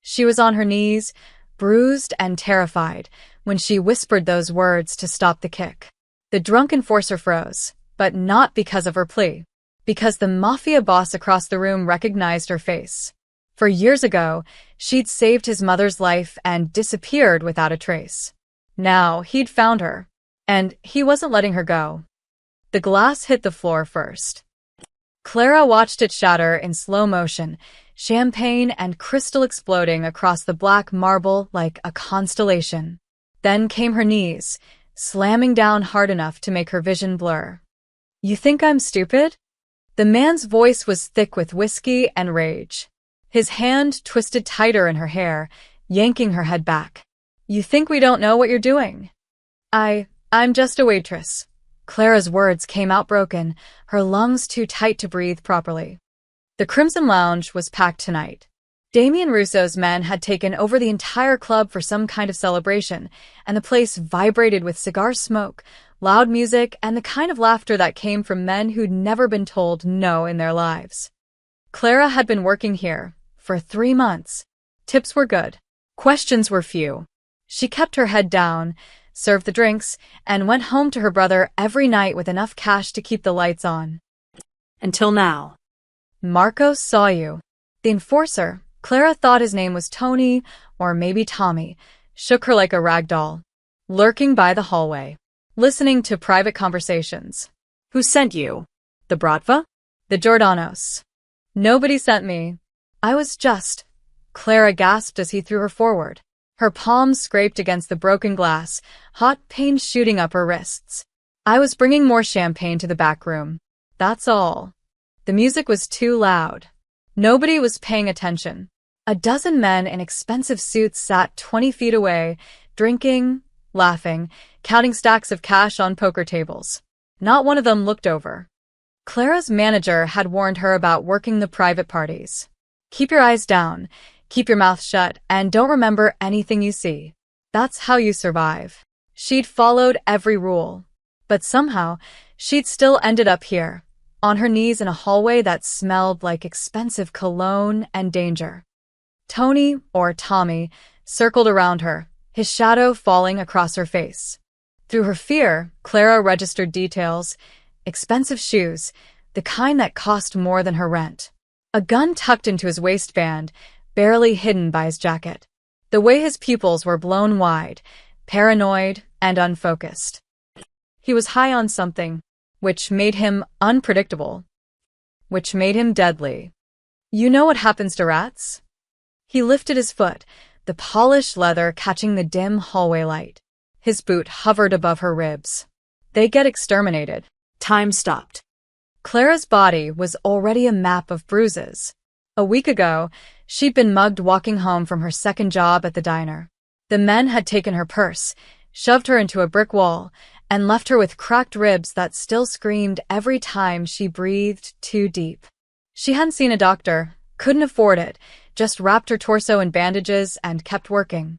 She was on her knees, bruised and terrified, when she whispered those words to stop the kick. The drunk enforcer froze, but not because of her plea. Because the Mafia boss across the room recognized her face. For years ago, she'd saved his mother's life and disappeared without a trace. Now, he'd found her. And he wasn't letting her go. The glass hit the floor first. Clara watched it shatter in slow motion, champagne and crystal exploding across the black marble like a constellation. Then came her knees, slamming down hard enough to make her vision blur. "You think I'm stupid?" The man's voice was thick with whiskey and rage. His hand twisted tighter in her hair, yanking her head back. "You think we don't know what you're doing?" I'm just a waitress." Clara's words came out broken, her lungs too tight to breathe properly. The Crimson Lounge was packed tonight. Damien Russo's men had taken over the entire club for some kind of celebration, and the place vibrated with cigar smoke, loud music, and the kind of laughter that came from men who'd never been told no in their lives. Clara had been working here for 3 months. Tips were good. Questions were few. She kept her head down, served the drinks, and went home to her brother every night with enough cash to keep the lights on. Until now. Marcos saw you. The enforcer, Clara thought his name was Tony, or maybe Tommy, shook her like a rag doll. Lurking by the hallway, listening to private conversations. Who sent you? The Bratva? The Giordanos. Nobody sent me. I was just... Clara gasped as he threw her forward. Her palms scraped against the broken glass, hot pain shooting up her wrists. I was bringing more champagne to the back room. That's all. The music was too loud. Nobody was paying attention. A dozen men in expensive suits sat 20 feet away, drinking, laughing, counting stacks of cash on poker tables. Not one of them looked over. Clara's manager had warned her about working the private parties. Keep your eyes down. Keep your mouth shut, and don't remember anything you see. That's how you survive. She'd followed every rule. But somehow, she'd still ended up here, on her knees in a hallway that smelled like expensive cologne and danger. Tony, or Tommy, circled around her, his shadow falling across her face. Through her fear, Clara registered details: expensive shoes, the kind that cost more than her rent. A gun tucked into his waistband, barely hidden by his jacket. The way his pupils were blown wide, paranoid and unfocused. He was high on something, which made him unpredictable, which made him deadly. You know what happens to rats? He lifted his foot, the polished leather catching the dim hallway light. His boot hovered above her ribs. They get exterminated. Time stopped. Clara's body was already a map of bruises. A week ago, she'd been mugged walking home from her second job at the diner. The men had taken her purse, shoved her into a brick wall, and left her with cracked ribs that still screamed every time she breathed too deep. She hadn't seen a doctor, couldn't afford it, just wrapped her torso in bandages and kept working.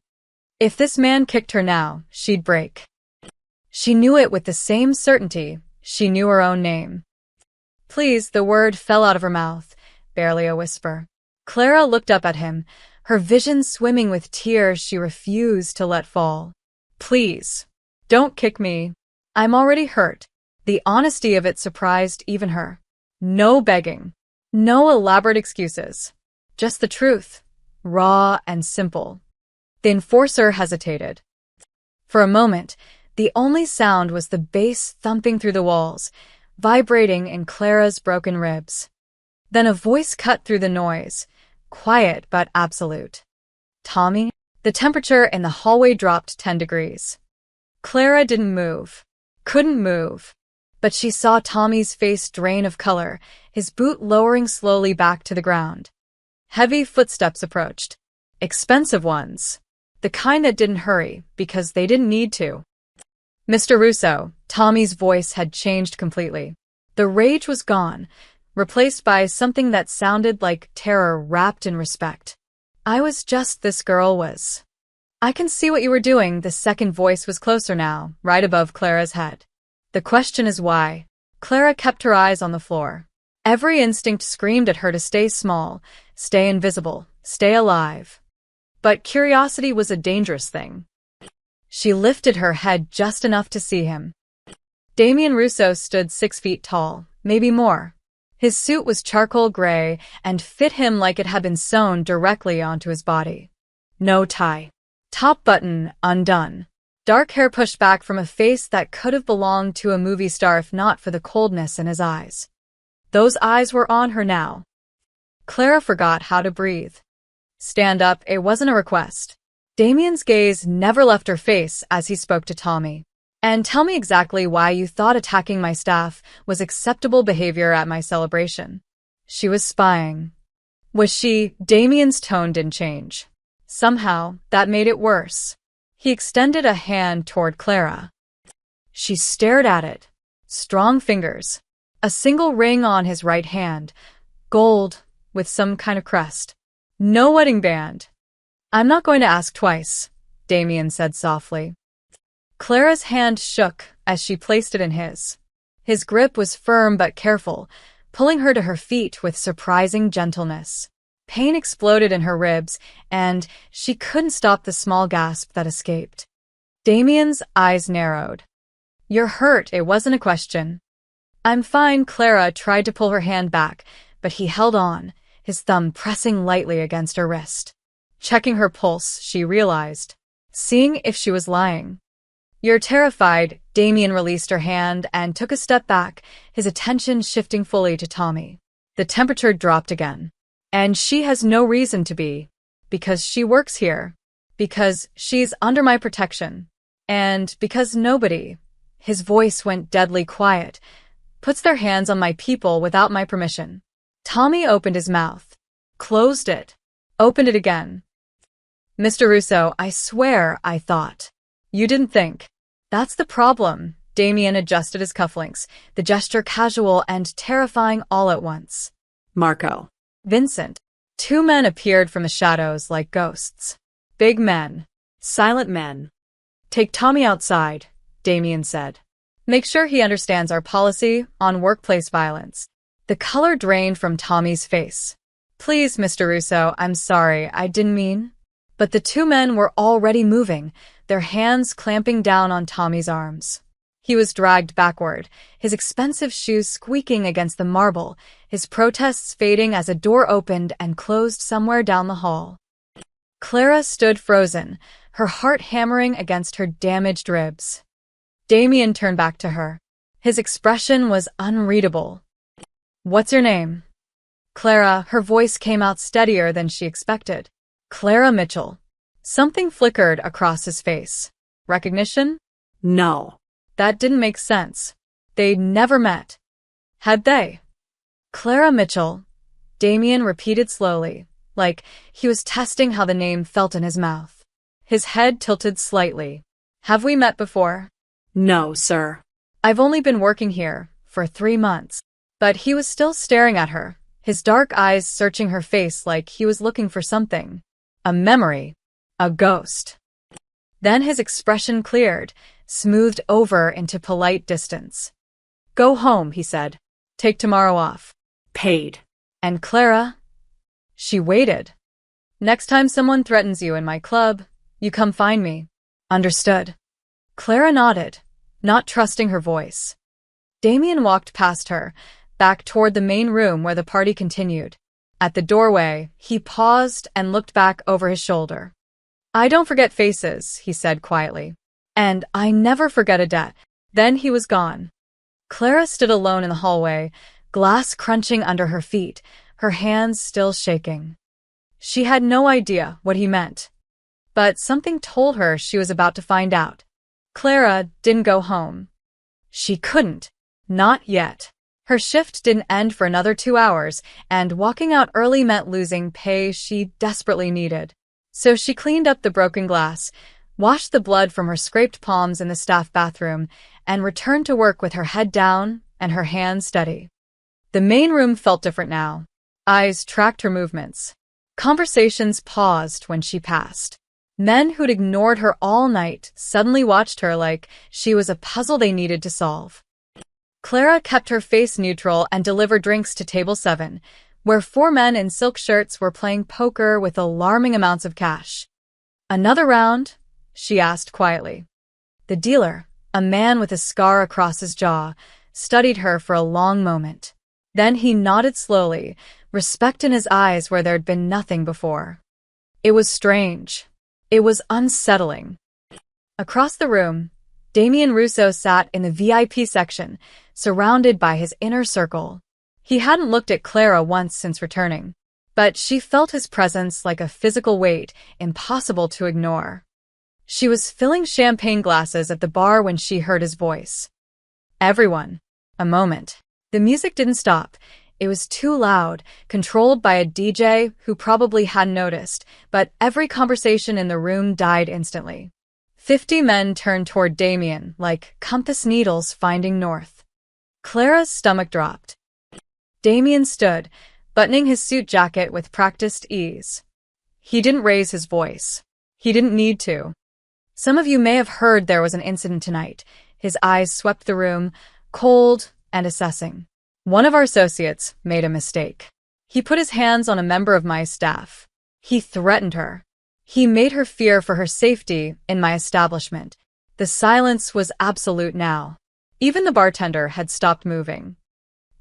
If this man kicked her now, she'd break. She knew it with the same certainty she knew her own name. "Please," the word fell out of her mouth, barely a whisper. Clara looked up at him, her vision swimming with tears she refused to let fall. "Please, don't kick me. I'm already hurt." The honesty of it surprised even her. No begging. No elaborate excuses. Just the truth, raw and simple. The enforcer hesitated. For a moment, the only sound was the bass thumping through the walls, vibrating in Clara's broken ribs. Then a voice cut through the noise, quiet but absolute. "Tommy?" The temperature in the hallway dropped 10 degrees. Clara didn't move. Couldn't move. But she saw Tommy's face drain of color, his boot lowering slowly back to the ground. Heavy footsteps approached. Expensive ones. The kind that didn't hurry, because they didn't need to. "Mr. Russo," Tommy's voice had changed completely. The rage was gone, replaced by something that sounded like terror wrapped in respect. "I was just this girl was." "I can see what you were doing." The second voice was closer now, right above Clara's head. "The question is why?" Clara kept her eyes on the floor. Every instinct screamed at her to stay small, stay invisible, stay alive. But curiosity was a dangerous thing. She lifted her head just enough to see him. Damien Russo stood 6 feet tall, maybe more. His suit was charcoal gray and fit him like it had been sewn directly onto his body. No tie. Top button undone. Dark hair pushed back from a face that could have belonged to a movie star if not for the coldness in his eyes. Those eyes were on her now. Clara forgot how to breathe. Stand up, it wasn't a request. Damien's gaze never left her face as he spoke to Tommy. And tell me exactly why you thought attacking my staff was acceptable behavior at my celebration. She was spying. Was she? Damien's tone didn't change. Somehow, that made it worse. He extended a hand toward Clara. She stared at it. Strong fingers. A single ring on his right hand. Gold, with some kind of crest. No wedding band. I'm not going to ask twice, Damien said softly. Clara's hand shook as she placed it in his. His grip was firm but careful, pulling her to her feet with surprising gentleness. Pain exploded in her ribs, and she couldn't stop the small gasp that escaped. Damien's eyes narrowed. You're hurt, it wasn't a question. I'm fine. Clara tried to pull her hand back, but he held on, his thumb pressing lightly against her wrist. Checking her pulse, she realized, seeing if she was lying. You're terrified. Damien released her hand and took a step back, his attention shifting fully to Tommy. The temperature dropped again. And she has no reason to be, because she works here, because she's under my protection, and because nobody, his voice went deadly quiet, puts their hands on my people without my permission. Tommy opened his mouth, closed it, opened it again. Mr. Russo, I swear I thought. You didn't think. That's the problem. Damien adjusted his cufflinks, the gesture casual and terrifying all at once. Marco. Vincent. 2 men appeared from the shadows like ghosts. Big men. Silent men. Take Tommy outside, Damien said. Make sure he understands our policy on workplace violence. The color drained from Tommy's face. Please, Mr. Russo, I'm sorry, I didn't mean. But the 2 men were already moving, their hands clamping down on Tommy's arms. He was dragged backward, his expensive shoes squeaking against the marble, his protests fading as a door opened and closed somewhere down the hall. Clara stood frozen, her heart hammering against her damaged ribs. Damien turned back to her. His expression was unreadable. What's your name? Clara, her voice came out steadier than she expected. Clara Mitchell. Something flickered across his face. Recognition? No. That didn't make sense. They'd never met. Had they? Clara Mitchell, Damien repeated slowly, like he was testing how the name felt in his mouth. His head tilted slightly. Have we met before? No, sir. I've only been working here for 3 months. But he was still staring at her, his dark eyes searching her face like he was looking for something. A memory. A ghost. Then his expression cleared, smoothed over into polite distance. Go home, he said. Take tomorrow off. Paid. And Clara? She waited. Next time someone threatens you in my club, you come find me. Understood. Clara nodded, not trusting her voice. Damien walked past her, back toward the main room where the party continued. At the doorway, he paused and looked back over his shoulder. I don't forget faces, he said quietly. And I never forget a debt. Then he was gone. Clara stood alone in the hallway, glass crunching under her feet, her hands still shaking. She had no idea what he meant. But something told her she was about to find out. Clara didn't go home. She couldn't. Not yet. Her shift didn't end for another 2 hours, and walking out early meant losing pay she desperately needed. So she cleaned up the broken glass, washed the blood from her scraped palms in the staff bathroom, and returned to work with her head down and her hands steady. The main room felt different now. Eyes tracked her movements. Conversations paused when she passed. Men who'd ignored her all night suddenly watched her like she was a puzzle they needed to solve. Clara kept her face neutral and delivered drinks to table 7, where 4 men in silk shirts were playing poker with alarming amounts of cash. Another round? She asked quietly. The dealer, a man with a scar across his jaw, studied her for a long moment. Then he nodded slowly, respect in his eyes where there'd been nothing before. It was strange. It was unsettling. Across the room, Damien Russo sat in the VIP section, surrounded by his inner circle. He hadn't looked at Clara once since returning, but she felt his presence like a physical weight, impossible to ignore. She was filling champagne glasses at the bar when she heard his voice. Everyone. A moment. The music didn't stop. It was too loud, controlled by a DJ who probably hadn't noticed, but every conversation in the room died instantly. 50 men turned toward Damien like compass needles finding north. Clara's stomach dropped. Damien stood, buttoning his suit jacket with practiced ease. He didn't raise his voice. He didn't need to. Some of you may have heard there was an incident tonight. His eyes swept the room, cold and assessing. One of our associates made a mistake. He put his hands on a member of my staff. He threatened her. He made her fear for her safety in my establishment. The silence was absolute now. Even the bartender had stopped moving.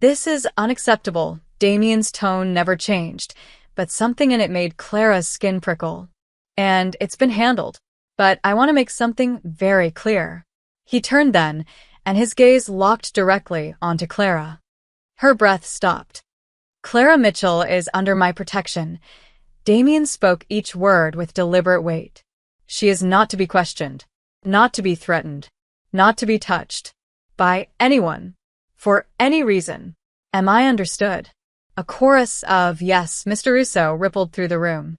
This is unacceptable. Damien's tone never changed, but something in it made Clara's skin prickle. And it's been handled. But I want to make something very clear. He turned then, and his gaze locked directly onto Clara. Her breath stopped. Clara Mitchell is under my protection. Damien spoke each word with deliberate weight. She is not to be questioned, not to be threatened, not to be touched. By anyone. For any reason. Am I understood? A chorus of yes, Mr. Russo rippled through the room.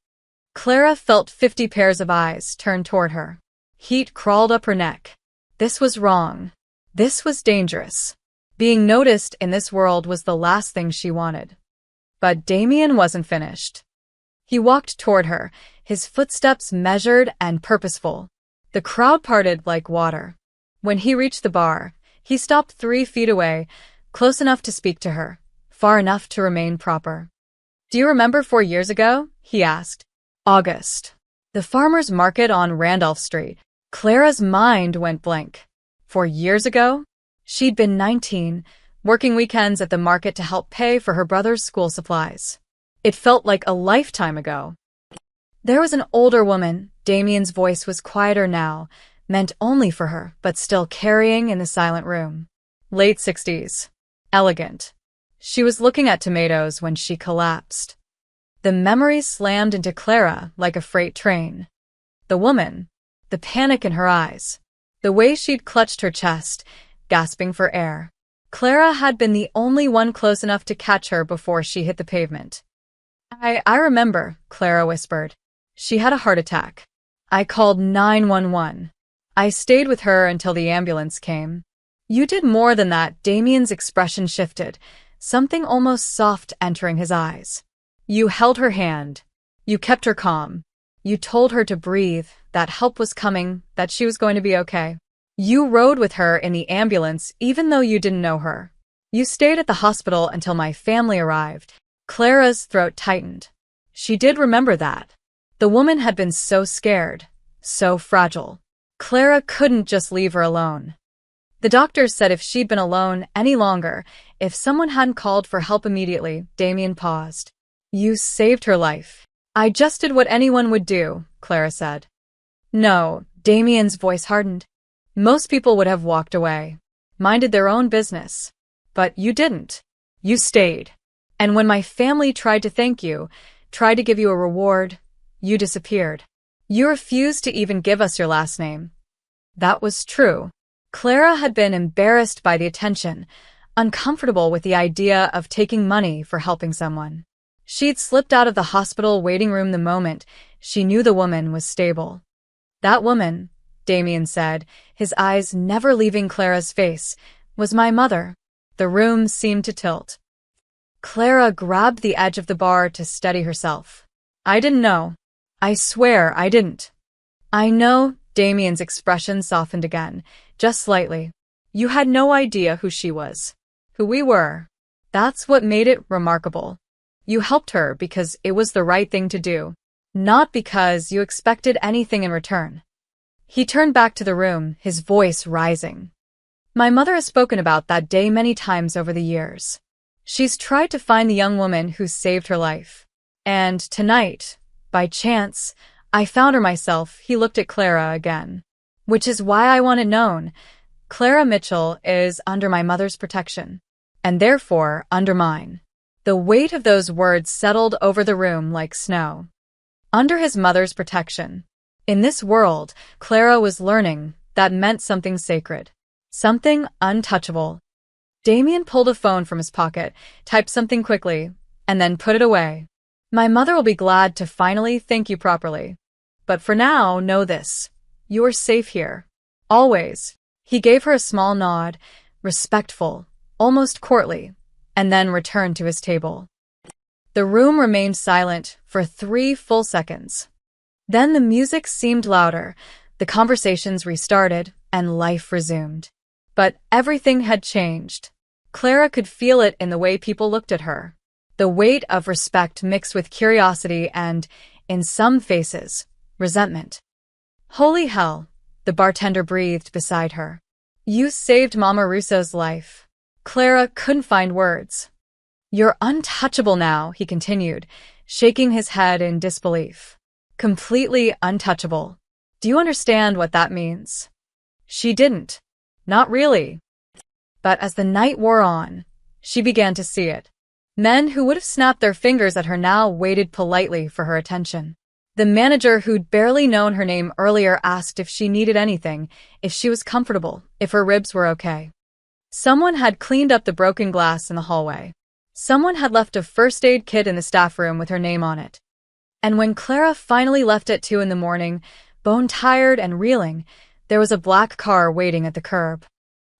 Clara felt 50 pairs of eyes turned toward her. Heat crawled up her neck. This was wrong. This was dangerous. Being noticed in this world was the last thing she wanted. But Damien wasn't finished. He walked toward her, his footsteps measured and purposeful. The crowd parted like water. When he reached the bar, he stopped 3 feet away, close enough to speak to her, far enough to remain proper. Do you remember 4 years ago? He asked. August. The farmer's market on Randolph Street. Clara's mind went blank. 4 years ago? She'd been 19, working weekends at the market to help pay for her brother's school supplies. It felt like a lifetime ago. There was an older woman. Damien's voice was quieter now, meant only for her, but still carrying in the silent room. Late 60s. Elegant. She was looking at tomatoes when she collapsed. The memory slammed into Clara like a freight train. The woman, the panic in her eyes, the way she'd clutched her chest, gasping for air. Clara had been the only one close enough to catch her before she hit the pavement. I remember, Clara whispered. She had a heart attack. I called 911. I stayed with her until the ambulance came. You did more than that. Damien's expression shifted, something almost soft entering his eyes. You held her hand. You kept her calm. You told her to breathe, that help was coming, that she was going to be okay. You rode with her in the ambulance even though you didn't know her. You stayed at the hospital until my family arrived. Clara's throat tightened. She did remember that. The woman had been so scared, so fragile. Clara couldn't just leave her alone. The doctors said if she'd been alone any longer, if someone hadn't called for help immediately, Damien paused. You saved her life. I just did what anyone would do, Clara said. No, Damien's voice hardened. Most people would have walked away, minded their own business. But you didn't. You stayed. And when my family tried to thank you, tried to give you a reward, you disappeared. You refused to even give us your last name. That was true. Clara had been embarrassed by the attention, uncomfortable with the idea of taking money for helping someone. She'd slipped out of the hospital waiting room the moment she knew the woman was stable. That woman, Damien said, his eyes never leaving Clara's face, was my mother. The room seemed to tilt. Clara grabbed the edge of the bar to steady herself. I didn't know. I swear I didn't. I know. Damien's expression softened again, just slightly. You had no idea who she was. Who we were. That's what made it remarkable. You helped her because it was the right thing to do. not because you expected anything in return. He turned back to the room, his voice rising. My mother has spoken about that day many times over the years. She's tried to find the young woman who saved her life. And tonight, by chance, I found her myself. He looked at Clara again. Which is why I want it known. Clara Mitchell is under my mother's protection, and therefore under mine. The weight of those words settled over the room like snow. Under his mother's protection. In this world, Clara was learning that meant something sacred. Something untouchable. Damien pulled a phone from his pocket, typed something quickly, and then put it away. My mother will be glad to finally thank you properly. But for now, know this. You are safe here. Always. He gave her a small nod, respectful, almost courtly, and then returned to his table. The room remained silent for 3 full seconds. Then the music seemed louder, the conversations restarted, and life resumed. But everything had changed. Clara could feel it in the way people looked at her. The weight of respect mixed with curiosity and, in some faces, resentment. Holy hell, the bartender breathed beside her. You saved Mama Russo's life. Clara couldn't find words. You're untouchable now, he continued, shaking his head in disbelief. Completely untouchable. Do you understand what that means? She didn't. Not really. But as the night wore on, she began to see it. Men who would have snapped their fingers at her now waited politely for her attention. The manager who'd barely known her name earlier asked if she needed anything, if she was comfortable, if her ribs were okay. Someone had cleaned up the broken glass in the hallway. Someone had left a first aid kit in the staff room with her name on it. And when Clara finally left at 2 a.m, bone-tired and reeling, there was a black car waiting at the curb.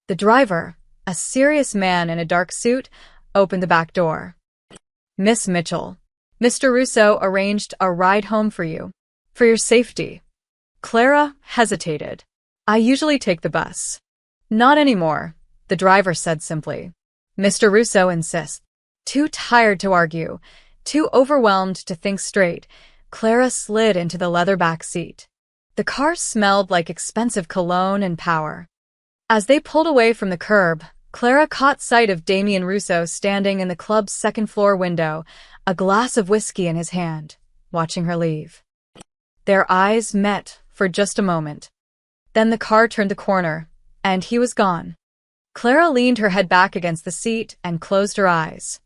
The driver, a serious man in a dark suit, opened the back door. Miss Mitchell, Mr. Russo arranged a ride home for you. For your safety. Clara hesitated. I usually take the bus. Not anymore, the driver said simply. Mr. Russo insists. Too tired to argue, too overwhelmed to think straight, Clara slid into the leather back seat. The car smelled like expensive cologne and power. As they pulled away from the curb, Clara caught sight of Damien Russo standing in the club's second-floor window, a glass of whiskey in his hand, watching her leave. Their eyes met for just a moment. Then the car turned the corner, and he was gone. Clara leaned her head back against the seat and closed her eyes.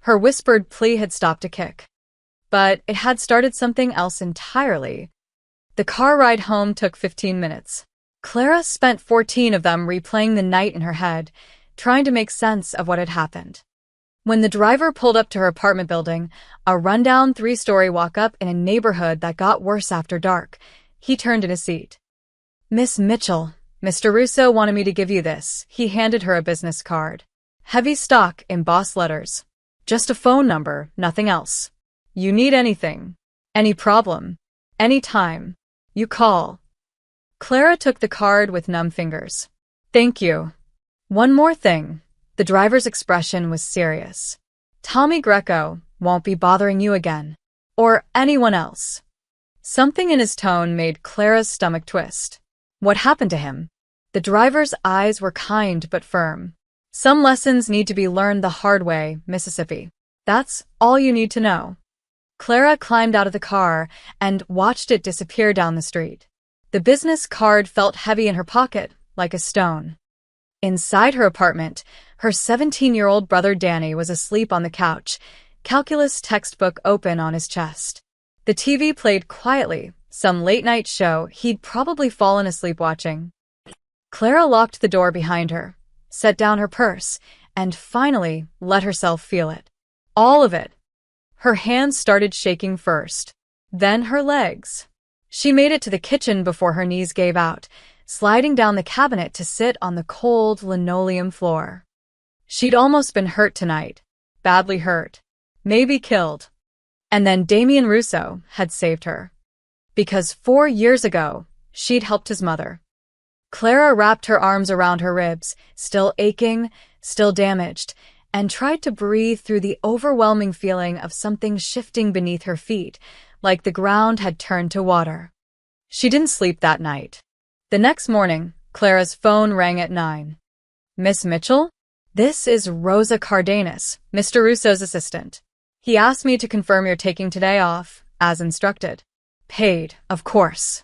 Her whispered plea had stopped a kick. But it had started something else entirely. The car ride home took 15 minutes. Clara spent 14 of them replaying the night in her head, trying to make sense of what had happened. When the driver pulled up to her apartment building, a rundown 3-story walk-up in a neighborhood that got worse after dark, he turned in his seat. Miss Mitchell, Mr. Russo wanted me to give you this. He handed her a business card. Heavy stock, embossed letters. Just a phone number, nothing else. You need anything, any problem, any time, you call. Clara took the card with numb fingers. Thank you. One more thing. The driver's expression was serious. Tommy Greco won't be bothering you again. Or anyone else. Something in his tone made Clara's stomach twist. What happened to him? The driver's eyes were kind but firm. Some lessons need to be learned the hard way, Mississippi. That's all you need to know. Clara climbed out of the car and watched it disappear down the street. The business card felt heavy in her pocket, like a stone. Inside her apartment, her 17-year-old brother Danny was asleep on the couch, calculus textbook open on his chest. The TV played quietly, some late-night show he'd probably fallen asleep watching. Clara locked the door behind her, set down her purse, and finally let herself feel it. All of it. Her hands started shaking first, then her legs. She made it to the kitchen before her knees gave out, sliding down the cabinet to sit on the cold linoleum floor. She'd almost been hurt tonight, badly hurt, maybe killed. And then Damien Russo had saved her. Because 4 years ago, she'd helped his mother. Clara wrapped her arms around her ribs, still aching, still damaged, and tried to breathe through the overwhelming feeling of something shifting beneath her feet, like the ground had turned to water. She didn't sleep that night. The next morning, Clara's phone rang at 9. Miss Mitchell? This is Rosa Cardenas, Mr. Russo's assistant. He asked me to confirm you're taking today off, as instructed. Paid, of course.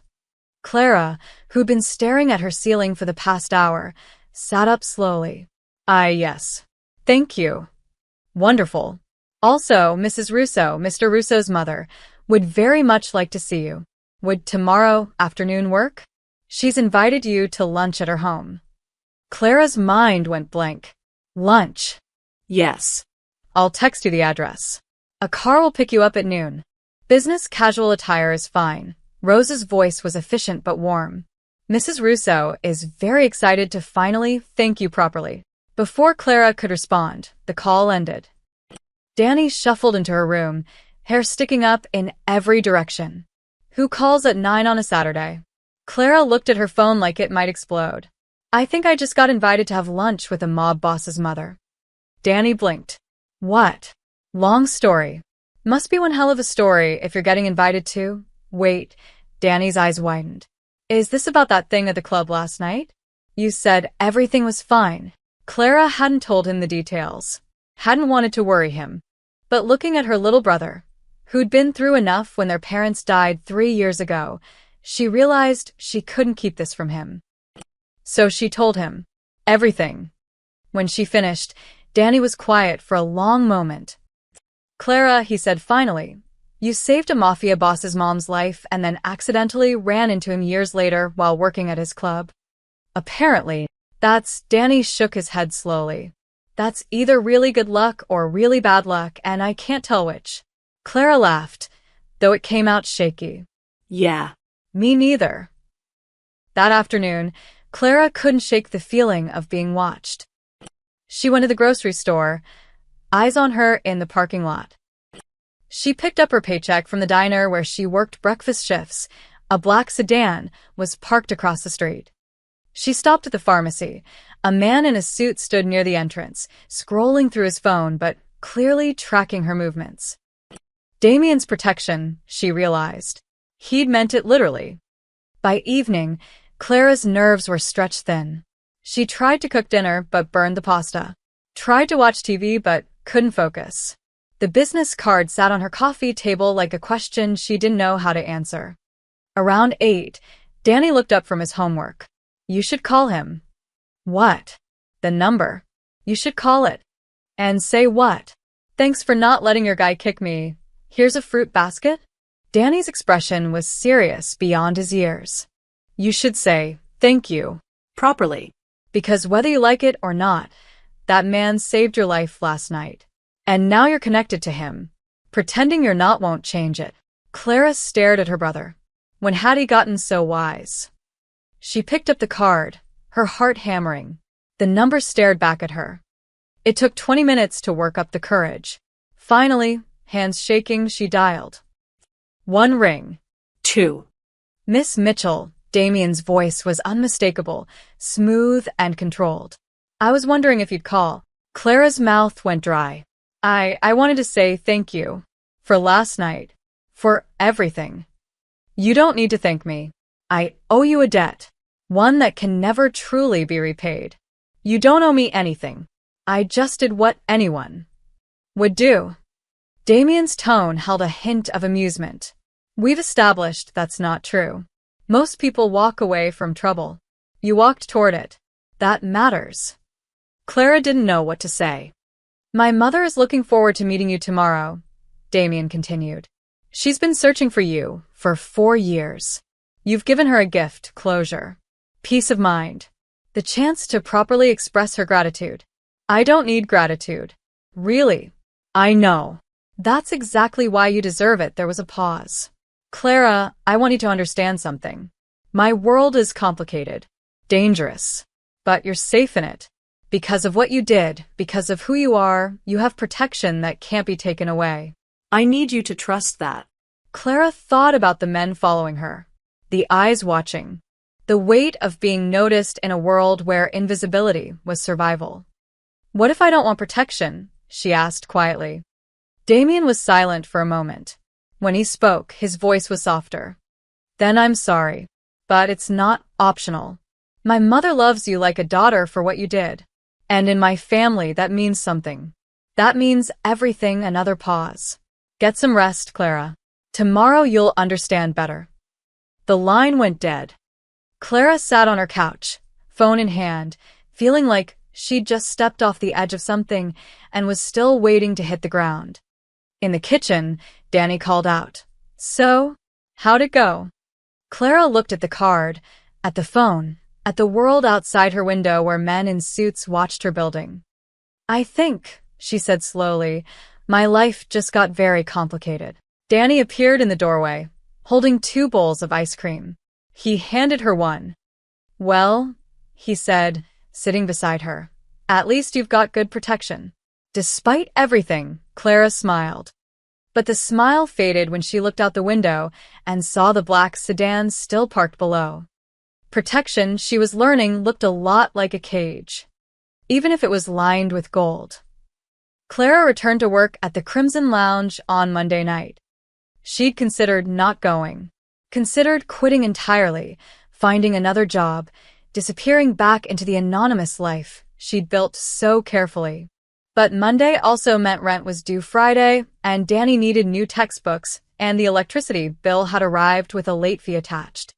Clara, who'd been staring at her ceiling for the past hour, sat up slowly. Yes. Thank you. Wonderful. Also, Mrs. Russo, Mr. Russo's mother, would very much like to see you. Would tomorrow afternoon work? She's invited you to lunch at her home. Clara's mind went blank. Lunch? Yes. I'll text you the address. A car will pick you up at noon. Business casual attire is fine. Rosa's voice was efficient but warm. Mrs. Russo is very excited to finally thank you properly. Before Clara could respond, the call ended. Danny shuffled into her room, hair sticking up in every direction. Who calls at 9 on a Saturday? Clara looked at her phone like it might explode. I think I just got invited to have lunch with a mob boss's mother. Danny blinked. What? Long story. Must be one hell of a story if you're getting invited to. Wait, Danny's eyes widened. Is this about that thing at the club last night? You said everything was fine. Clara hadn't told him the details. Hadn't wanted to worry him. But looking at her little brother, who'd been through enough when their parents died 3 years ago, she realized she couldn't keep this from him. So she told him. Everything. When she finished, Danny was quiet for a long moment. Clara, he said finally, you saved a Mafia boss's mom's life and then accidentally ran into him years later while working at his club. Apparently, Danny shook his head slowly. That's either really good luck or really bad luck, and I can't tell which. Clara laughed, though it came out shaky. Yeah. Me neither. That afternoon, Clara couldn't shake the feeling of being watched. She went to the grocery store, eyes on her in the parking lot. She picked up her paycheck from the diner where she worked breakfast shifts. A black sedan was parked across the street. She stopped at the pharmacy. A man in a suit stood near the entrance, scrolling through his phone but clearly tracking her movements. Damien's protection, she realized. He'd meant it literally. By evening, Clara's nerves were stretched thin. She tried to cook dinner but burned the pasta. Tried to watch TV but couldn't focus. The business card sat on her coffee table like a question she didn't know how to answer. Around 8, Danny looked up from his homework. You should call him. What? The number. You should call it. And say what? Thanks for not letting your guy kick me. Here's a fruit basket? Danny's expression was serious beyond his years. You should say, thank you. Properly. Because whether you like it or not, that man saved your life last night. And now you're connected to him. Pretending you're not won't change it. Clara stared at her brother. When had he gotten so wise? She picked up the card, her heart hammering. The number stared back at her. It took 20 minutes to work up the courage. Finally, hands shaking, she dialed. 1 ring. 2. Miss Mitchell, Damien's voice was unmistakable, smooth and controlled. I was wondering if you'd call. Clara's mouth went dry. I wanted to say thank you. For last night. For everything. You don't need to thank me. I owe you a debt. One that can never truly be repaid. You don't owe me anything. I just did what anyone would do. Damien's tone held a hint of amusement. We've established that's not true. Most people walk away from trouble. You walked toward it. That matters. Clara didn't know what to say. My mother is looking forward to meeting you tomorrow, Damien continued. She's been searching for you for 4 years. You've given her a gift, closure, peace of mind, the chance to properly express her gratitude. I don't need gratitude. Really. I know. That's exactly why you deserve it. There was a pause. Clara, I want you to understand something. My world is complicated, dangerous, but you're safe in it. Because of what you did, because of who you are, you have protection that can't be taken away. I need you to trust that. Clara thought about the men following her, the eyes watching, the weight of being noticed in a world where invisibility was survival. What if I don't want protection? She asked quietly. Damien was silent for a moment. When he spoke, his voice was softer. Then I'm sorry, but it's not optional. My mother loves you like a daughter for what you did. And in my family, that means something. That means everything. Another pause. Get some rest, Clara. Tomorrow you'll understand better. The line went dead. Clara sat on her couch, phone in hand, feeling like she'd just stepped off the edge of something and was still waiting to hit the ground. In the kitchen, Danny called out, "So, how'd it go?" Clara looked at the card, at the phone, at the world outside her window where men in suits watched her building. "I think," she said slowly, "my life just got very complicated." Danny appeared in the doorway, holding 2 bowls of ice cream. He handed her one. "Well," he said, sitting beside her, "at least you've got good protection." Despite everything, Clara smiled. But the smile faded when she looked out the window and saw the black sedan still parked below. Protection, she was learning, looked a lot like a cage, even if it was lined with gold. Clara returned to work at the Crimson Lounge on Monday night. She'd considered not going, considered quitting entirely, finding another job, disappearing back into the anonymous life she'd built so carefully. But Monday also meant rent was due Friday, and Danny needed new textbooks, and the electricity bill had arrived with a late fee attached.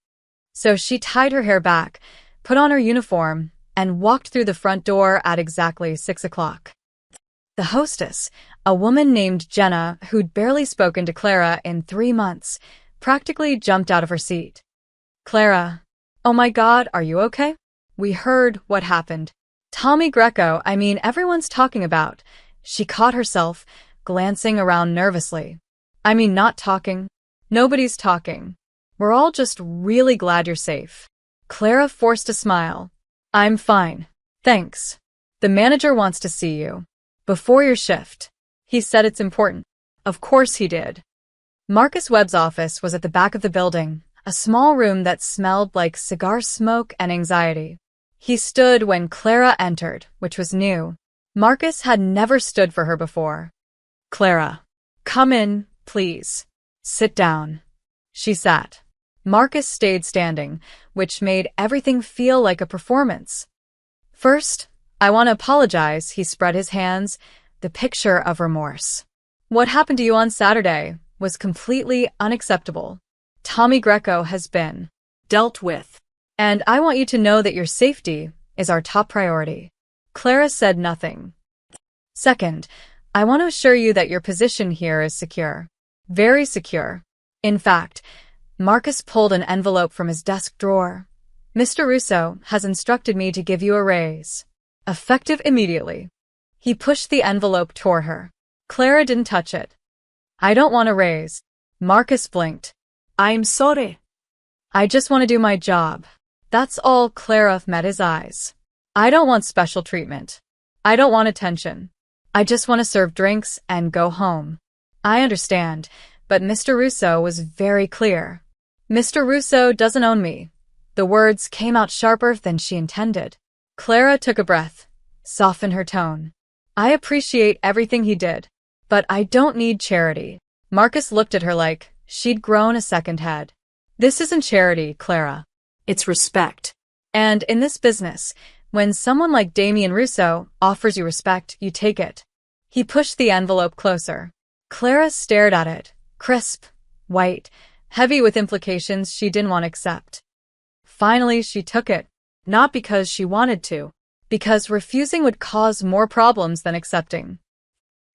So she tied her hair back, put on her uniform, and walked through the front door at exactly 6 o'clock. The hostess, a woman named Jenna who'd barely spoken to Clara in 3 months, practically jumped out of her seat. "Clara, oh my God, are you okay? We heard what happened. Tommy Greco, everyone's talking about." She caught herself, glancing around nervously. Not talking. Nobody's talking. We're all just really glad you're safe." Clara forced a smile. "I'm fine. Thanks. The manager wants to see you. Before your shift. He said it's important." Of course he did. Marcus Webb's office was at the back of the building, a small room that smelled like cigar smoke and anxiety. He stood when Clara entered, which was new. Marcus had never stood for her before. "Clara, come in, please. Sit down." She sat. Marcus stayed standing, which made everything feel like a performance. "First, I want to apologize," he spread his hands, the picture of remorse. "What happened to you on Saturday was completely unacceptable. Tommy Greco has been dealt with. And I want you to know that your safety is our top priority." Clara said nothing. "Second, I want to assure you that your position here is secure. Very secure. In fact," Marcus pulled an envelope from his desk drawer. "Mr. Russo has instructed me to give you a raise. Effective immediately." He pushed the envelope toward her. Clara didn't touch it. "I don't want a raise." Marcus blinked. "I'm sorry. I just want to do my job. That's all." Clara met his eyes. "I don't want special treatment. I don't want attention. I just want to serve drinks and go home." "I understand, but Mr. Russo was very clear." "Mr. Russo doesn't own me." The words came out sharper than she intended. Clara took a breath, softened her tone. "I appreciate everything he did, but I don't need charity." Marcus looked at her like she'd grown a second head. "This isn't charity, Clara. It's respect. And in this business, when someone like Damien Russo offers you respect, you take it." He pushed the envelope closer. Clara stared at it, crisp, white, heavy with implications she didn't want to accept. Finally, she took it, not because she wanted to, because refusing would cause more problems than accepting.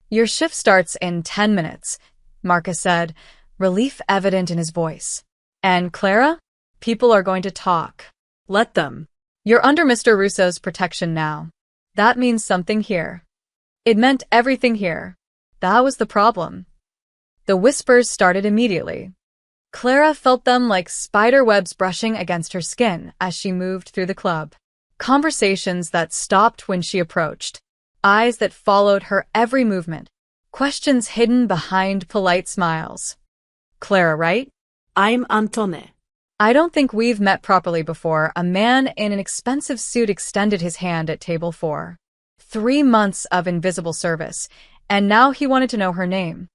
"Your shift starts in 10 minutes, Marcus said, relief evident in his voice. "And Clara? People are going to talk. Let them. You're under Mr. Russo's protection now. That means something here." It meant everything here. That was the problem. The whispers started immediately. Clara felt them like spider webs brushing against her skin as she moved through the club. Conversations that stopped when she approached. Eyes that followed her every movement. Questions hidden behind polite smiles. "Clara, right?" "I'm Antone." "I don't think we've met properly before." A man in an expensive suit extended his hand at table 4. 3 months of invisible service, and now he wanted to know her name.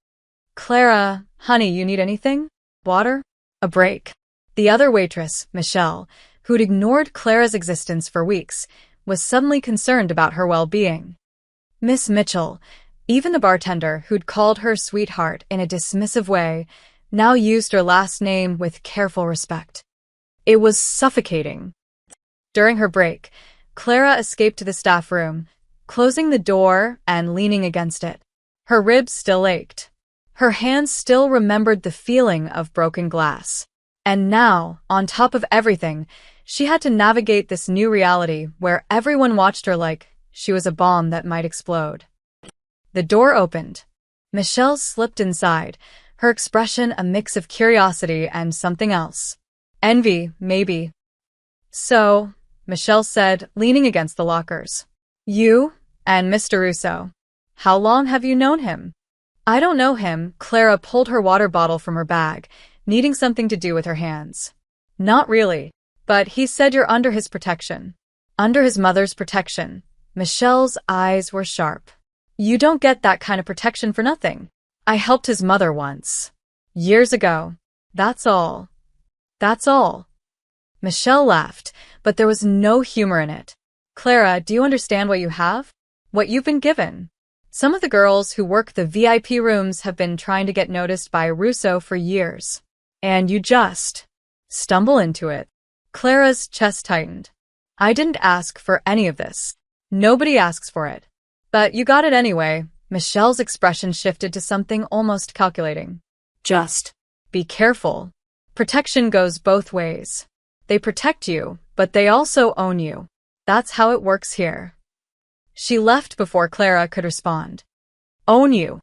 Clara, honey, you need anything? Water? A break. The other waitress, Michelle, who'd ignored Clara's existence for weeks, was suddenly concerned about her well-being. Miss Mitchell, even the bartender who'd called her sweetheart in a dismissive way, now used her last name with careful respect. It was suffocating. During her break, Clara escaped to the staff room, closing the door and leaning against it. Her ribs still ached. Her hands still remembered the feeling of broken glass. And now, on top of everything, she had to navigate this new reality where everyone watched her like she was a bomb that might explode. The door opened. Michelle slipped inside, her expression a mix of curiosity and something else. Envy, maybe. So, Michelle said, leaning against the lockers. You and Mr. Russo. How long have you known him? I don't know him. Clara pulled her water bottle from her bag, needing something to do with her hands. Not really, but he said you're under his protection. Under his mother's protection. Michelle's eyes were sharp. You don't get that kind of protection for nothing. I helped his mother once. Years ago. That's all. That's all. Michelle laughed, but there was no humor in it. Clara, do you understand what you have? What you've been given? Some of the girls who work the VIP rooms have been trying to get noticed by Russo for years. And you just stumble into it. Clara's chest tightened. I didn't ask for any of this. Nobody asks for it. But you got it anyway. Michelle's expression shifted to something almost calculating. Just be careful. Protection goes both ways. They protect you, but they also own you. That's how it works here. She left before Clara could respond. Own you.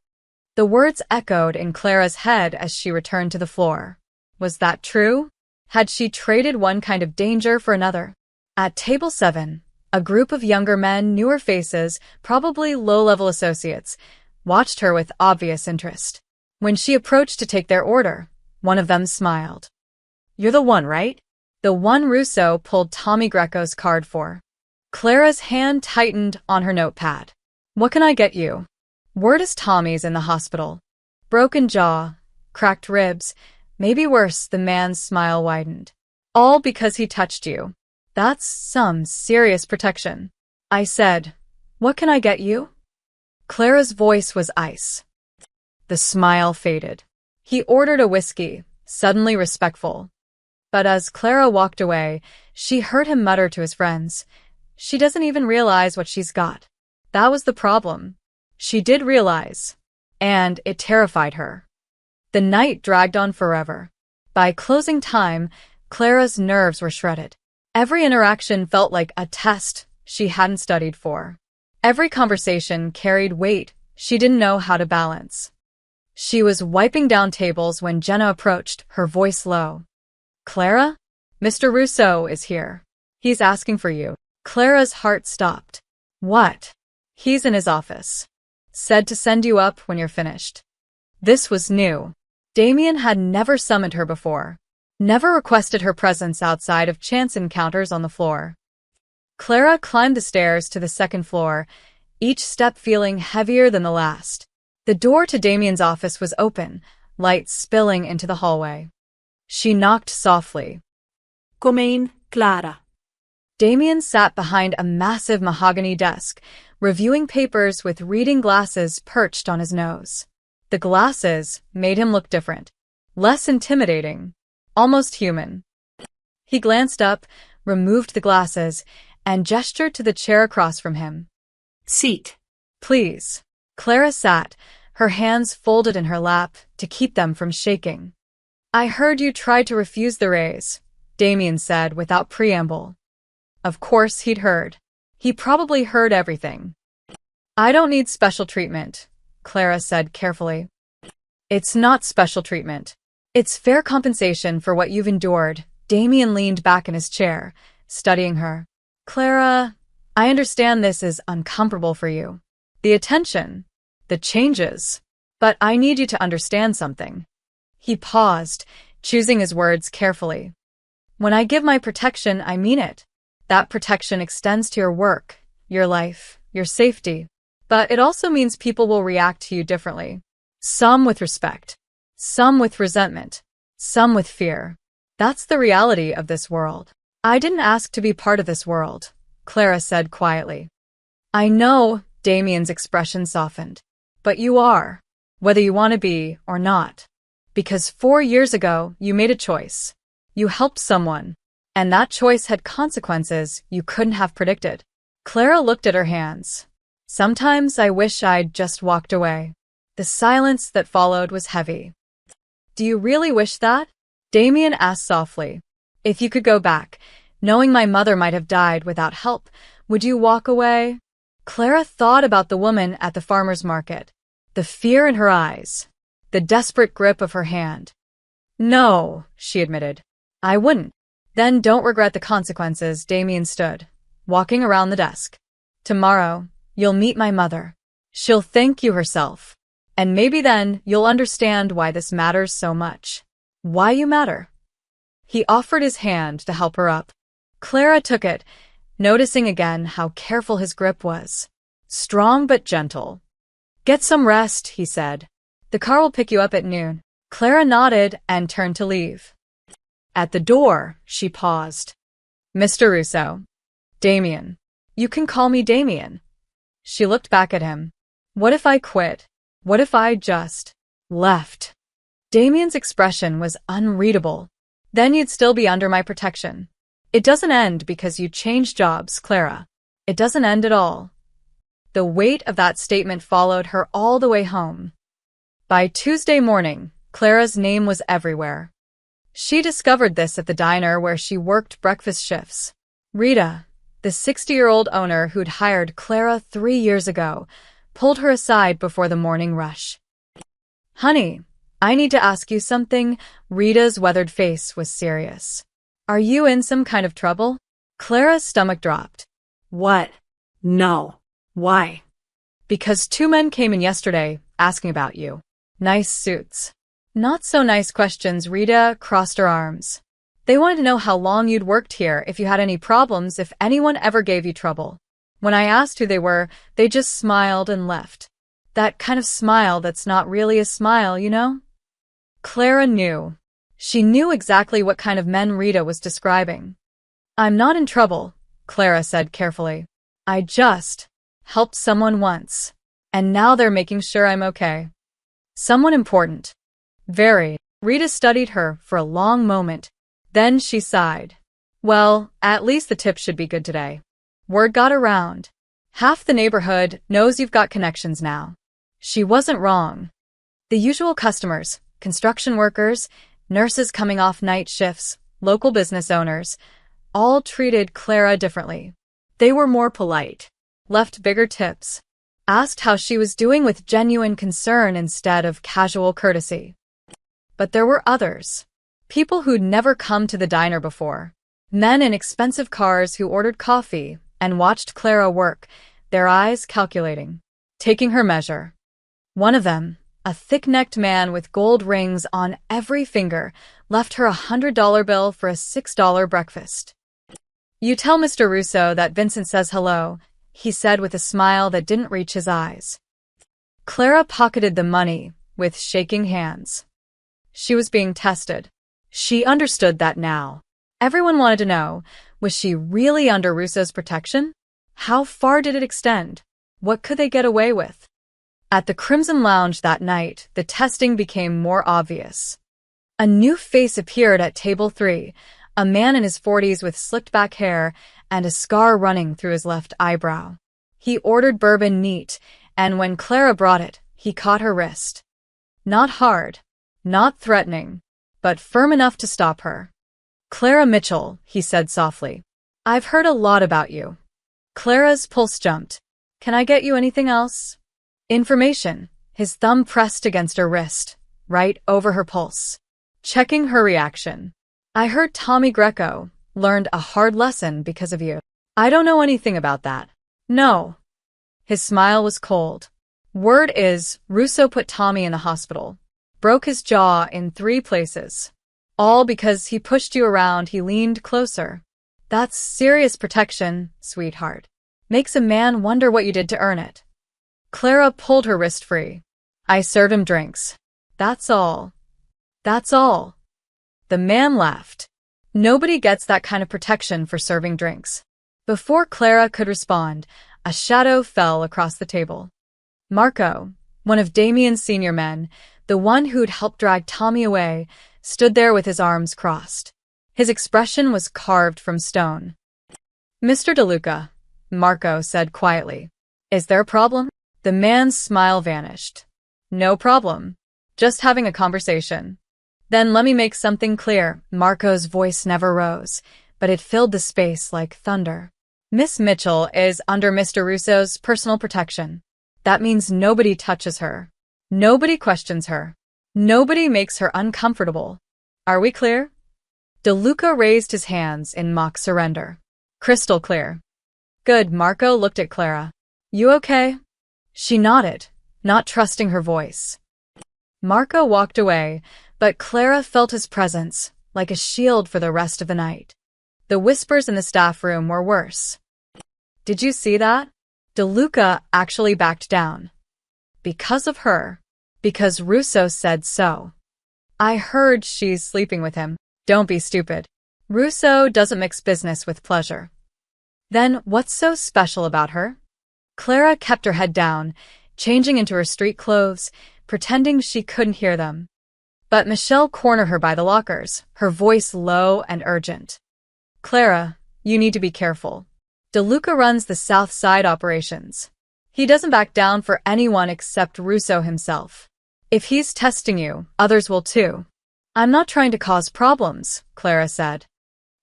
The words echoed in Clara's head as she returned to the floor. Was that true? Had she traded one kind of danger for another? At table 7, a group of younger men, newer faces, probably low-level associates, watched her with obvious interest. When she approached to take their order, one of them smiled. You're the one, right? The one Russo pulled Tommy Greco's card for. Clara's hand tightened on her notepad. What can I get you? Word is Tommy's in the hospital. Broken jaw, cracked ribs, maybe worse. The man's smile widened. All because he touched you. That's some serious protection. I said, what can I get you? Clara's voice was ice. The smile faded. He ordered a whiskey, suddenly respectful. But as Clara walked away, she heard him mutter to his friends, she doesn't even realize what she's got. That was the problem. She did realize, and it terrified her. The night dragged on forever. By closing time, Clara's nerves were shredded. Every interaction felt like a test she hadn't studied for. Every conversation carried weight she didn't know how to balance. She was wiping down tables when Jenna approached, her voice low. Clara? Mr. Russo is here. He's asking for you. Clara's heart stopped. What? He's in his office. Said to send you up when you're finished. This was new. Damien had never summoned her before. Never requested her presence outside of chance encounters on the floor. Clara climbed the stairs to the second floor, each step feeling heavier than the last. The door to Damien's office was open, light spilling into the hallway. She knocked softly. Come in, Clara. Damien sat behind a massive mahogany desk, reviewing papers with reading glasses perched on his nose. The glasses made him look different, less intimidating, almost human. He glanced up, removed the glasses, and gestured to the chair across from him. Seat. Please. Clara sat, her hands folded in her lap to keep them from shaking. I heard you tried to refuse the raise, Damien said without preamble. Of course he'd heard. He probably heard everything. I don't need special treatment, Clara said carefully. It's not special treatment. It's fair compensation for what you've endured. Damien leaned back in his chair, studying her. Clara, I understand this is uncomfortable for you. The attention, the changes. But I need you to understand something. He paused, choosing his words carefully. When I give my protection, I mean it. That protection extends to your work, your life, your safety. But it also means people will react to you differently. Some with respect, some with resentment, some with fear. That's the reality of this world. I didn't ask to be part of this world, Clara said quietly. I know, Damien's expression softened. But you are, whether you want to be or not. Because 4 years ago, you made a choice. You helped someone. And that choice had consequences you couldn't have predicted. Clara looked at her hands. Sometimes I wish I'd just walked away. The silence that followed was heavy. Do you really wish that? Damien asked softly. If you could go back, knowing my mother might have died without help, would you walk away? Clara thought about the woman at the farmer's market, the fear in her eyes, the desperate grip of her hand. No, she admitted. I wouldn't. Then don't regret the consequences. Damien stood, walking around the desk. Tomorrow, you'll meet my mother. She'll thank you herself. And maybe then you'll understand why this matters so much. Why you matter. He offered his hand to help her up. Clara took it, noticing again how careful his grip was. Strong but gentle. Get some rest, he said. The car will pick you up at noon. Clara nodded and turned to leave. At the door, she paused. Mr. Russo. Damien. You can call me Damien. She looked back at him. What if I quit? What if I just left? Damien's expression was unreadable. Then you'd still be under my protection. It doesn't end because you change jobs, Clara. It doesn't end at all. The weight of that statement followed her all the way home. By Tuesday morning, Clara's name was everywhere. She discovered this at the diner where she worked breakfast shifts. Rita, the 60-year-old owner who'd hired Clara 3 years ago, pulled her aside before the morning rush. Honey, I need to ask you something. Rita's weathered face was serious. Are you in some kind of trouble? Clara's stomach dropped. What? No. Why? Because 2 men came in yesterday, asking about you. Nice suits. Not so nice questions. Rita crossed her arms. They wanted to know how long you'd worked here, if you had any problems, if anyone ever gave you trouble. When I asked who they were, they just smiled and left. That kind of smile that's not really a smile, you know? Clara knew. She knew exactly what kind of men Rita was describing. I'm not in trouble, Clara said carefully. I just helped someone once. And now they're making sure I'm okay. Someone important. Very. Rita studied her for a long moment. Then she sighed. Well, at least the tip should be good today. Word got around. Half the neighborhood knows you've got connections now. She wasn't wrong. The usual customers, construction workers, nurses coming off night shifts, local business owners, all treated Clara differently. They were more polite, left bigger tips, asked how she was doing with genuine concern instead of casual courtesy. But there were others. People who'd never come to the diner before. Men in expensive cars who ordered coffee and watched Clara work, their eyes calculating, taking her measure. One of them, a thick-necked man with gold rings on every finger, left her $100 bill for a $6 breakfast. You tell Mr. Russo that Vincent says hello, he said with a smile that didn't reach his eyes. Clara pocketed the money with shaking hands. She was being tested. She understood that now. Everyone wanted to know, was she really under Russo's protection? How far did it extend? What could they get away with? At the Crimson Lounge that night, the testing became more obvious. A new face appeared at table 3, a man in his 40s with slicked-back hair and a scar running through his left eyebrow. He ordered bourbon neat, and when Clara brought it, he caught her wrist. Not hard, not threatening, but firm enough to stop her. Clara Mitchell, he said softly. I've heard a lot about you. Clara's pulse jumped. Can I get you anything else? Information. His thumb pressed against her wrist, right over her pulse. Checking her reaction. I heard Tommy Greco learned a hard lesson because of you. I don't know anything about that. No. His smile was cold. Word is, Russo put Tommy in the hospital. Broke his jaw in 3 places. All because he pushed you around. He leaned closer. That's serious protection, sweetheart. Makes a man wonder what you did to earn it. Clara pulled her wrist free. I serve him drinks. That's all. That's all. The man laughed. Nobody gets that kind of protection for serving drinks. Before Clara could respond, a shadow fell across the table. Marco, one of Damien's senior men, the one who'd helped drag Tommy away, stood there with his arms crossed. His expression was carved from stone. Mr. DeLuca, Marco said quietly. Is there a problem? The man's smile vanished. No problem. Just having a conversation. Then let me make something clear. Marco's voice never rose, but it filled the space like thunder. Miss Mitchell is under Mr. Russo's personal protection. That means nobody touches her. Nobody questions her. Nobody makes her uncomfortable. Are we clear? DeLuca raised his hands in mock surrender. Crystal clear. Good. Marco looked at Clara. You okay? She nodded, not trusting her voice. Marco walked away, but Clara felt his presence, like a shield for the rest of the night. The whispers in the staff room were worse. Did you see that? DeLuca actually backed down. Because of her. Because Russo said so. I heard she's sleeping with him. Don't be stupid. Russo doesn't mix business with pleasure. Then what's so special about her? Clara kept her head down, changing into her street clothes, pretending she couldn't hear them. But Michelle cornered her by the lockers, her voice low and urgent. Clara, you need to be careful. DeLuca runs the South Side operations. He doesn't back down for anyone except Russo himself. If he's testing you, others will too. I'm not trying to cause problems, Clara said.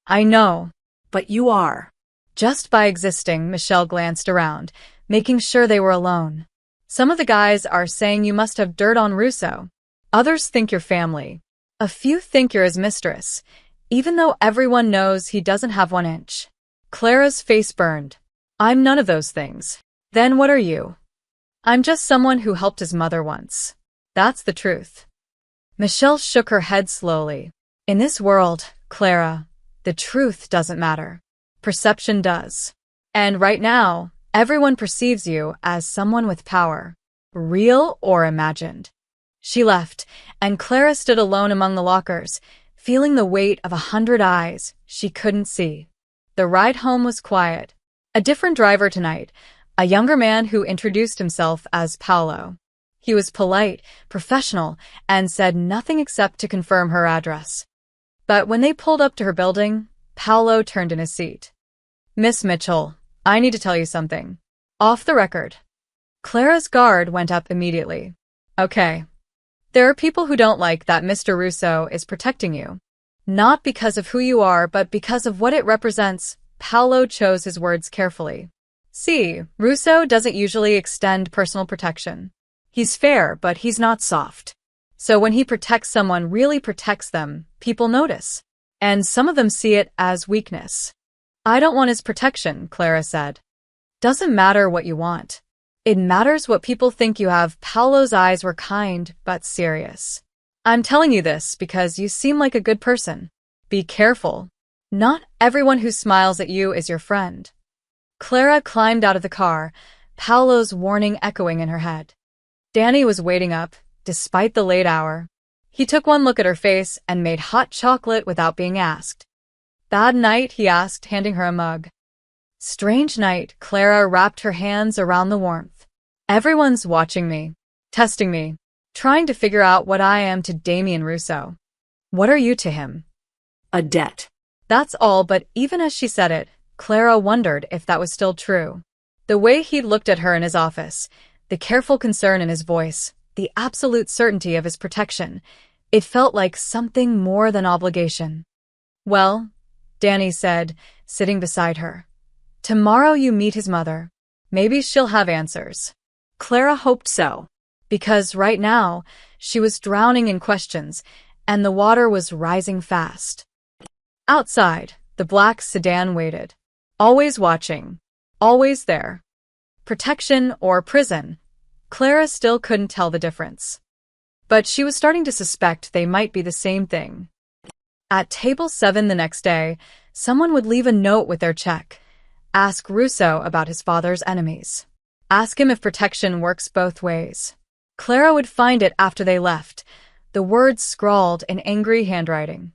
I know. But you are. Just by existing, Michelle glanced around, making sure they were alone. Some of the guys are saying you must have dirt on Russo. Others think you're family. A few think you're his mistress, even though everyone knows he doesn't have 1 inch. Clara's face burned. I'm none of those things. Then what are you? I'm just someone who helped his mother once. That's the truth. Michelle shook her head slowly. In this world, Clara, the truth doesn't matter. Perception does. And right now, everyone perceives you as someone with power, real or imagined. She left, and Clara stood alone among the lockers, feeling the weight of 100 eyes she couldn't see. The ride home was quiet. A different driver tonight, a younger man who introduced himself as Paolo. He was polite, professional, and said nothing except to confirm her address. But when they pulled up to her building, Paolo turned in his seat. Miss Mitchell, I need to tell you something. Off the record. Clara's guard went up immediately. Okay. There are people who don't like that Mr. Russo is protecting you. Not because of who you are, but because of what it represents. Paolo chose his words carefully. See, Russo doesn't usually extend personal protection. He's fair, but he's not soft. So when he protects someone, really protects them, people notice. And some of them see it as weakness. I don't want his protection, Clara said. Doesn't matter what you want. It matters what people think you have. Paolo's eyes were kind, but serious. I'm telling you this because you seem like a good person. Be careful. Not everyone who smiles at you is your friend. Clara climbed out of the car, Paolo's warning echoing in her head. Danny was waiting up, despite the late hour. He took one look at her face and made hot chocolate without being asked. Bad night, he asked, handing her a mug. Strange night, Clara wrapped her hands around the warmth. Everyone's watching me, testing me, trying to figure out what I am to Damien Russo. What are you to him? A debt. That's all, but even as she said it, Clara wondered if that was still true. The way he looked at her in his office, the careful concern in his voice, the absolute certainty of his protection, it felt like something more than obligation. Well, Danny said, sitting beside her. Tomorrow you meet his mother. Maybe she'll have answers. Clara hoped so. Because right now, she was drowning in questions, and the water was rising fast. Outside, the black sedan waited. Always watching. Always there. Protection or prison. Clara still couldn't tell the difference. But she was starting to suspect they might be the same thing. At table 7 the next day, someone would leave a note with their check. Ask Russo about his father's enemies. Ask him if protection works both ways. Clara would find it after they left, the words scrawled in angry handwriting.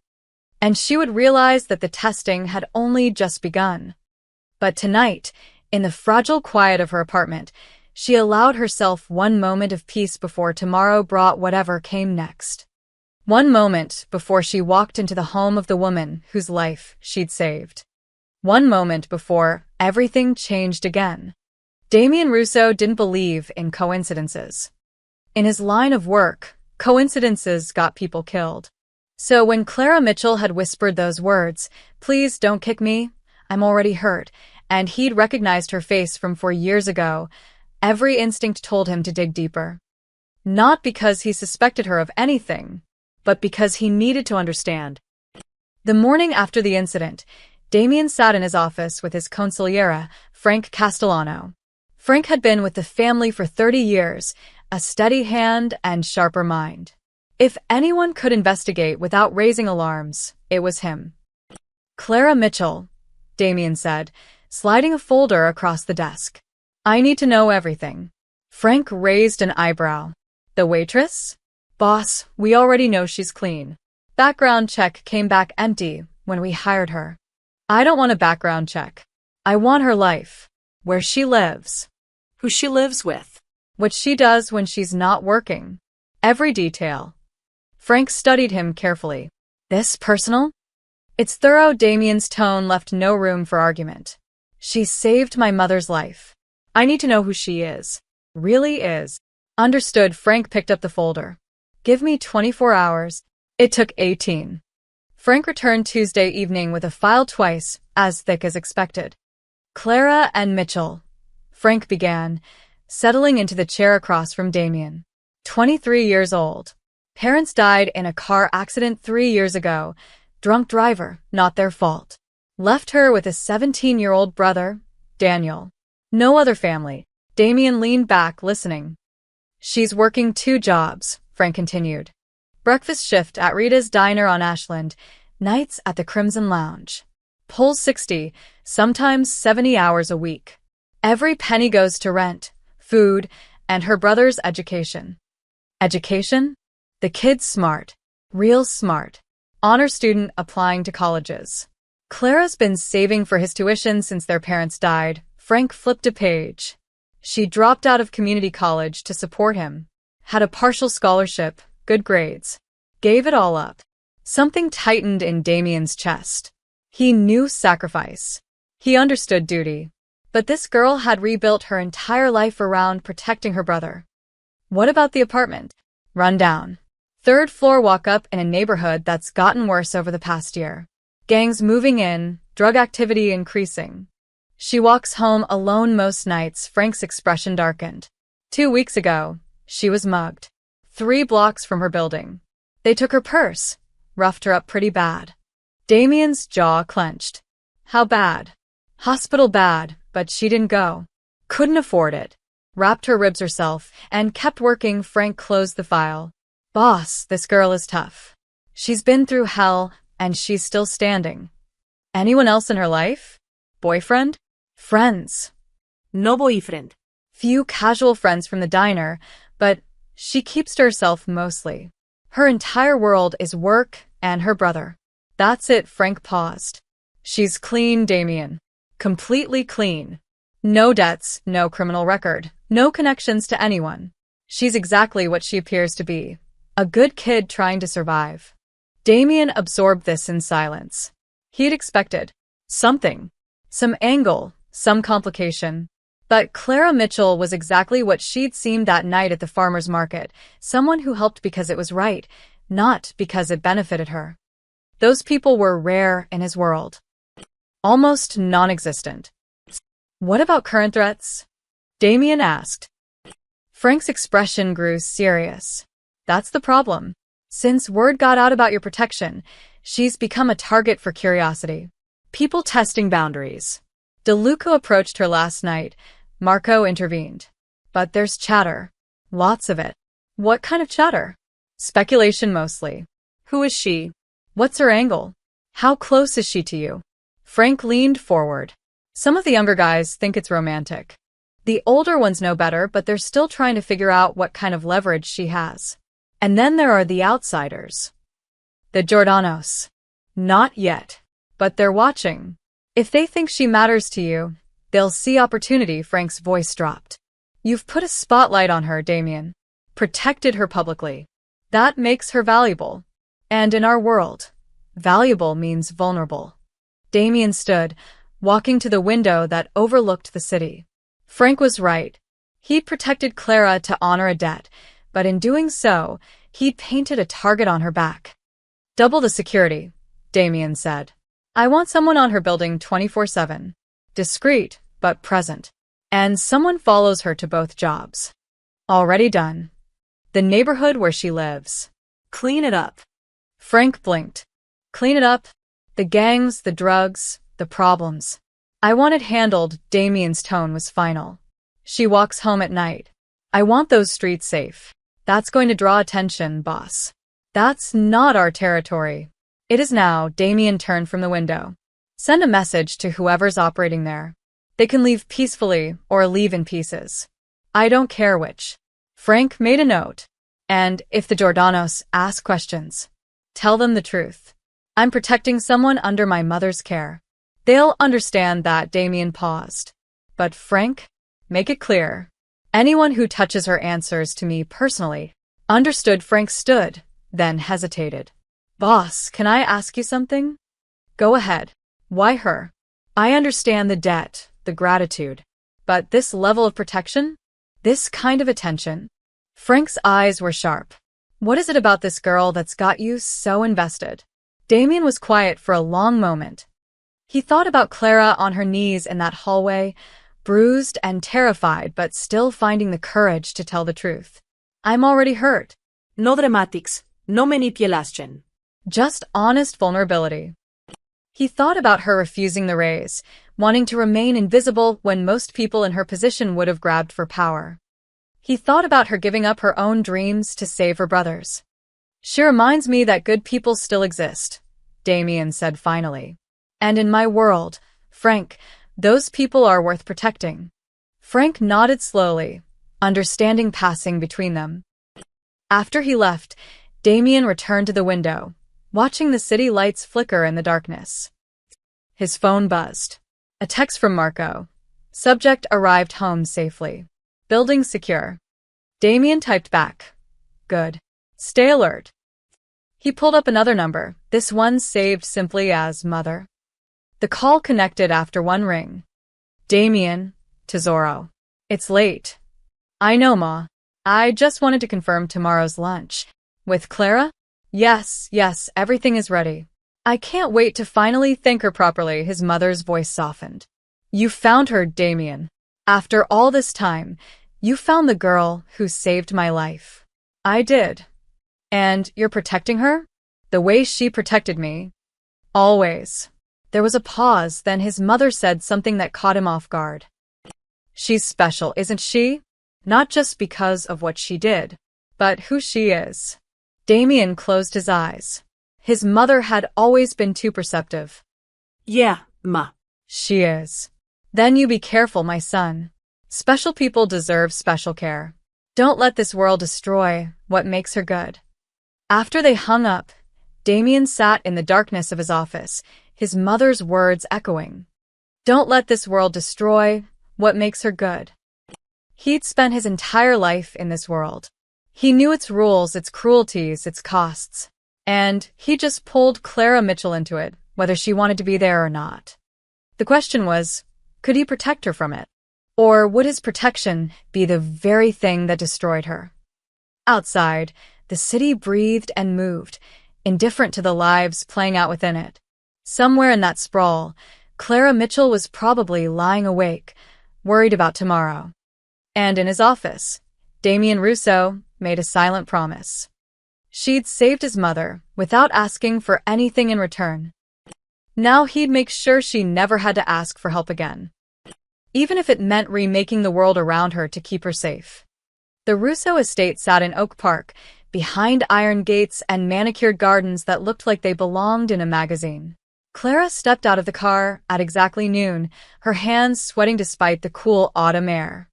And she would realize that the testing had only just begun. But tonight, in the fragile quiet of her apartment, she allowed herself one moment of peace before tomorrow brought whatever came next. One moment before she walked into the home of the woman whose life she'd saved. One moment before everything changed again. Damien Russo didn't believe in coincidences. In his line of work, coincidences got people killed. So when Clara Mitchell had whispered those words, "Please don't kick me, I'm already hurt," and he'd recognized her face from 4 years ago, every instinct told him to dig deeper. Not because he suspected her of anything, but because he needed to understand. The morning after the incident, Damien sat in his office with his consigliere, Frank Castellano. Frank had been with the family for 30 years, a steady hand and sharper mind. If anyone could investigate without raising alarms, it was him. "Clara Mitchell," Damien said, sliding a folder across the desk. "I need to know everything." Frank raised an eyebrow. "The waitress?" "Boss, we already know she's clean. Background check came back empty when we hired her." "I don't want a background check. I want her life. Where she lives. Who she lives with. What she does when she's not working. Every detail." Frank studied him carefully. "This personal?" "It's thorough." Damien's tone left no room for argument. "She saved my mother's life. I need to know who she is. Really is." "Understood." Frank picked up the folder. "Give me 24 hours. It took 18. Frank returned Tuesday evening with a file twice as thick as expected. "Clara and Mitchell," Frank began, settling into the chair across from Damien. 23 years old. Parents died in a car accident 3 years ago. Drunk driver, not their fault. Left her with a 17-year-old brother, Daniel. No other family. Damien leaned back, listening. "She's working 2 jobs, Frank continued. Breakfast shift at Rita's Diner on Ashland, nights at the Crimson Lounge. Pulls 60, sometimes 70 hours a week. Every penny goes to rent, food, and her brother's education." Education? The kid's smart. Real smart. Honor student applying to colleges. "Clara's been saving for his tuition since their parents died." Frank flipped a page. "She dropped out of community college to support him. Had a partial scholarship, good grades. Gave it all up." Something tightened in Damien's chest. He knew sacrifice. He understood duty. But this girl had rebuilt her entire life around protecting her brother. What about the apartment? Run down. 3rd floor walk-up in a neighborhood that's gotten worse over the past year. Gangs moving in, drug activity increasing. She walks home alone most nights. Frank's expression darkened. 2 weeks ago, she was mugged. 3 blocks from her building. They took her purse, roughed her up pretty bad. Damien's jaw clenched. How bad? Hospital bad, but she didn't go. Couldn't afford it. Wrapped her ribs herself and kept working. Frank closed the file. "Boss, this girl is tough. She's been through hell, and she's still standing." "Anyone else in her life? Boyfriend? Friends?" No boyfriend. "Few casual friends from the diner, but she keeps to herself mostly. Her entire world is work and her brother." "That's it." Frank paused. "She's clean, Damien. Completely clean. No debts, no criminal record, no connections to anyone. She's exactly what she appears to be. A good kid trying to survive." Damien absorbed this in silence. He'd expected something, some angle, some complication. But Clara Mitchell was exactly what she'd seemed that night at the farmer's market, someone who helped because it was right, not because it benefited her. Those people were rare in his world. Almost non-existent. "What about current threats?" Damien asked. Frank's expression grew serious. "That's the problem. Since word got out about your protection, she's become a target for curiosity. People testing boundaries. DeLuca approached her last night. Marco intervened. But there's chatter. Lots of it." "What kind of chatter?" "Speculation mostly. Who is she? What's her angle? How close is she to you?" Frank leaned forward. "Some of the younger guys think it's romantic. The older ones know better, but they're still trying to figure out what kind of leverage she has. And then there are the outsiders. The Giordano's. Not yet. But they're watching. If they think she matters to you, they'll see opportunity. Frank's voice dropped. You've put a spotlight on her, Damien. Protected her publicly. That makes her valuable. And in our world, valuable means vulnerable. Damien stood, walking to the window that overlooked the city. Frank was right. He'd protected Clara to honor a debt, but in doing so, he'd painted a target on her back. Double the security, Damien said. I want someone on her building 24/7. Discreet, but present. And someone follows her to both jobs. Already done. The neighborhood where she lives. Clean it up. Frank blinked. Clean it up? The gangs, the drugs, the problems. I want it handled. Damien's tone was final. She walks home at night. I want those streets safe. That's going to draw attention, boss. That's not our territory. It is now. Damien turned from the window. Send a message to whoever's operating there. They can leave peacefully or leave in pieces. I don't care which. Frank made a note. And if the Giordano's ask questions, tell them the truth. I'm protecting someone under my mother's care. They'll understand that. Damien paused. But Frank, make it clear. Anyone who touches her answers to me personally. Understood. Frank stood, then hesitated. Boss, can I ask you something? Go ahead. Why her? I understand the debt, the gratitude. But this level of protection? This kind of attention? Frank's eyes were sharp. What is it about this girl that's got you so invested? Damien was quiet for a long moment. He thought about Clara on her knees in that hallway, bruised and terrified but still finding the courage to tell the truth. I'm already hurt. No dramatics, no manipulation. Just honest vulnerability. He thought about her refusing the raise, wanting to remain invisible when most people in her position would have grabbed for power. He thought about her giving up her own dreams to save her brothers. She reminds me that good people still exist, Damien said finally. And in my world, Frank, those people are worth protecting. Frank nodded slowly, understanding passing between them. After he left, Damien returned to the window, watching the city lights flicker in the darkness. His phone buzzed. A text from Marco. Subject arrived home safely. Building secure. Damien typed back. Good. Stay alert. He pulled up another number, this one saved simply as Mother. The call connected after one ring. Damien, Tesoro. It's late. I know, Ma. I just wanted to confirm tomorrow's lunch. With Clara? Yes, everything is ready. I can't wait to finally thank her properly. His mother's voice softened. You found her, Damien. After all this time, you found the girl who saved my life. I did. And you're protecting her? The way she protected me. Always. There was a pause, then his mother said something that caught him off guard. She's special, isn't she? Not just because of what she did, but who she is. Damien closed his eyes. His mother had always been too perceptive. Yeah, Ma. She is. Then you be careful, my son. Special people deserve special care. Don't let this world destroy what makes her good. After they hung up, Damien sat in the darkness of his office, his mother's words echoing. Don't let this world destroy what makes her good. He'd spent his entire life in this world. He knew its rules, its cruelties, its costs. And he just pulled Clara Mitchell into it, whether she wanted to be there or not. The question was, could he protect her from it? Or would his protection be the very thing that destroyed her? Outside, the city breathed and moved, indifferent to the lives playing out within it. Somewhere in that sprawl, Clara Mitchell was probably lying awake, worried about tomorrow. And in his office, Damien Russo made a silent promise. She'd saved his mother without asking for anything in return. Now he'd make sure she never had to ask for help again. Even if it meant remaking the world around her to keep her safe. The Russo estate sat in Oak Park, behind iron gates and manicured gardens that looked like they belonged in a magazine. Clara stepped out of the car at exactly noon, her hands sweating despite the cool autumn air.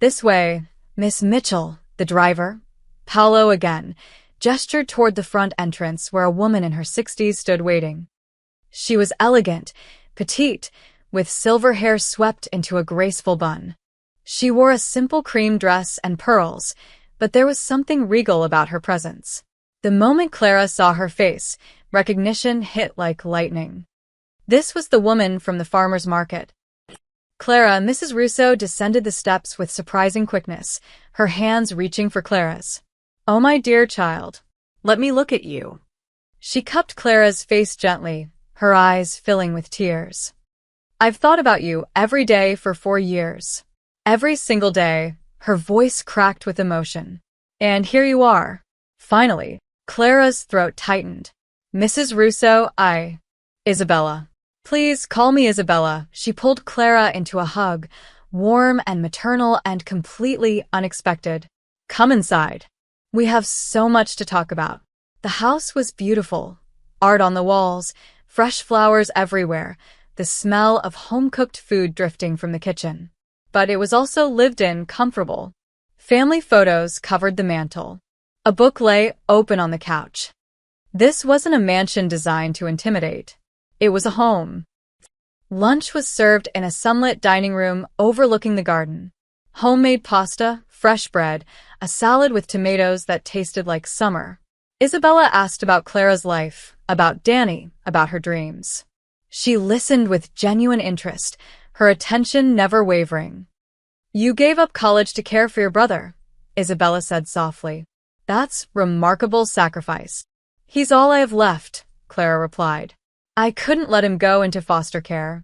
This way, Miss Mitchell, the driver. Paolo again gestured toward the front entrance where a woman in her 60s stood waiting. She was elegant, petite, with silver hair swept into a graceful bun. She wore a simple cream dress and pearls, but there was something regal about her presence. The moment Clara saw her face, recognition hit like lightning. This was the woman from the farmer's market. Mrs. Russo descended the steps with surprising quickness, her hands reaching for Clara's. "Oh, my dear child, Let me look at you." She cupped Clara's face gently, her eyes filling with tears. "I've thought about you every day for 4 years. Every single day." Her voice cracked with emotion. "And here you are." Finally, Clara's throat tightened. "Mrs. Russo, Isabella. Please call me Isabella." She pulled Clara into a hug, warm and maternal and completely unexpected. "Come inside. We have so much to talk about." The house was beautiful. Art on the walls, fresh flowers everywhere, the smell of home-cooked food drifting from the kitchen. But it was also lived in, comfortable. Family photos covered the mantel. A book lay open on the couch. This wasn't a mansion designed to intimidate. It was a home. Lunch was served in a sunlit dining room overlooking the garden. Homemade pasta, fresh bread, a salad with tomatoes that tasted like summer. Isabella asked about Clara's life, about Danny, about her dreams. She listened with genuine interest, her attention never wavering. "You gave up college to care for your brother," Isabella said softly. "That's remarkable sacrifice." "He's all I have left," Clara replied. "I couldn't let him go into foster care."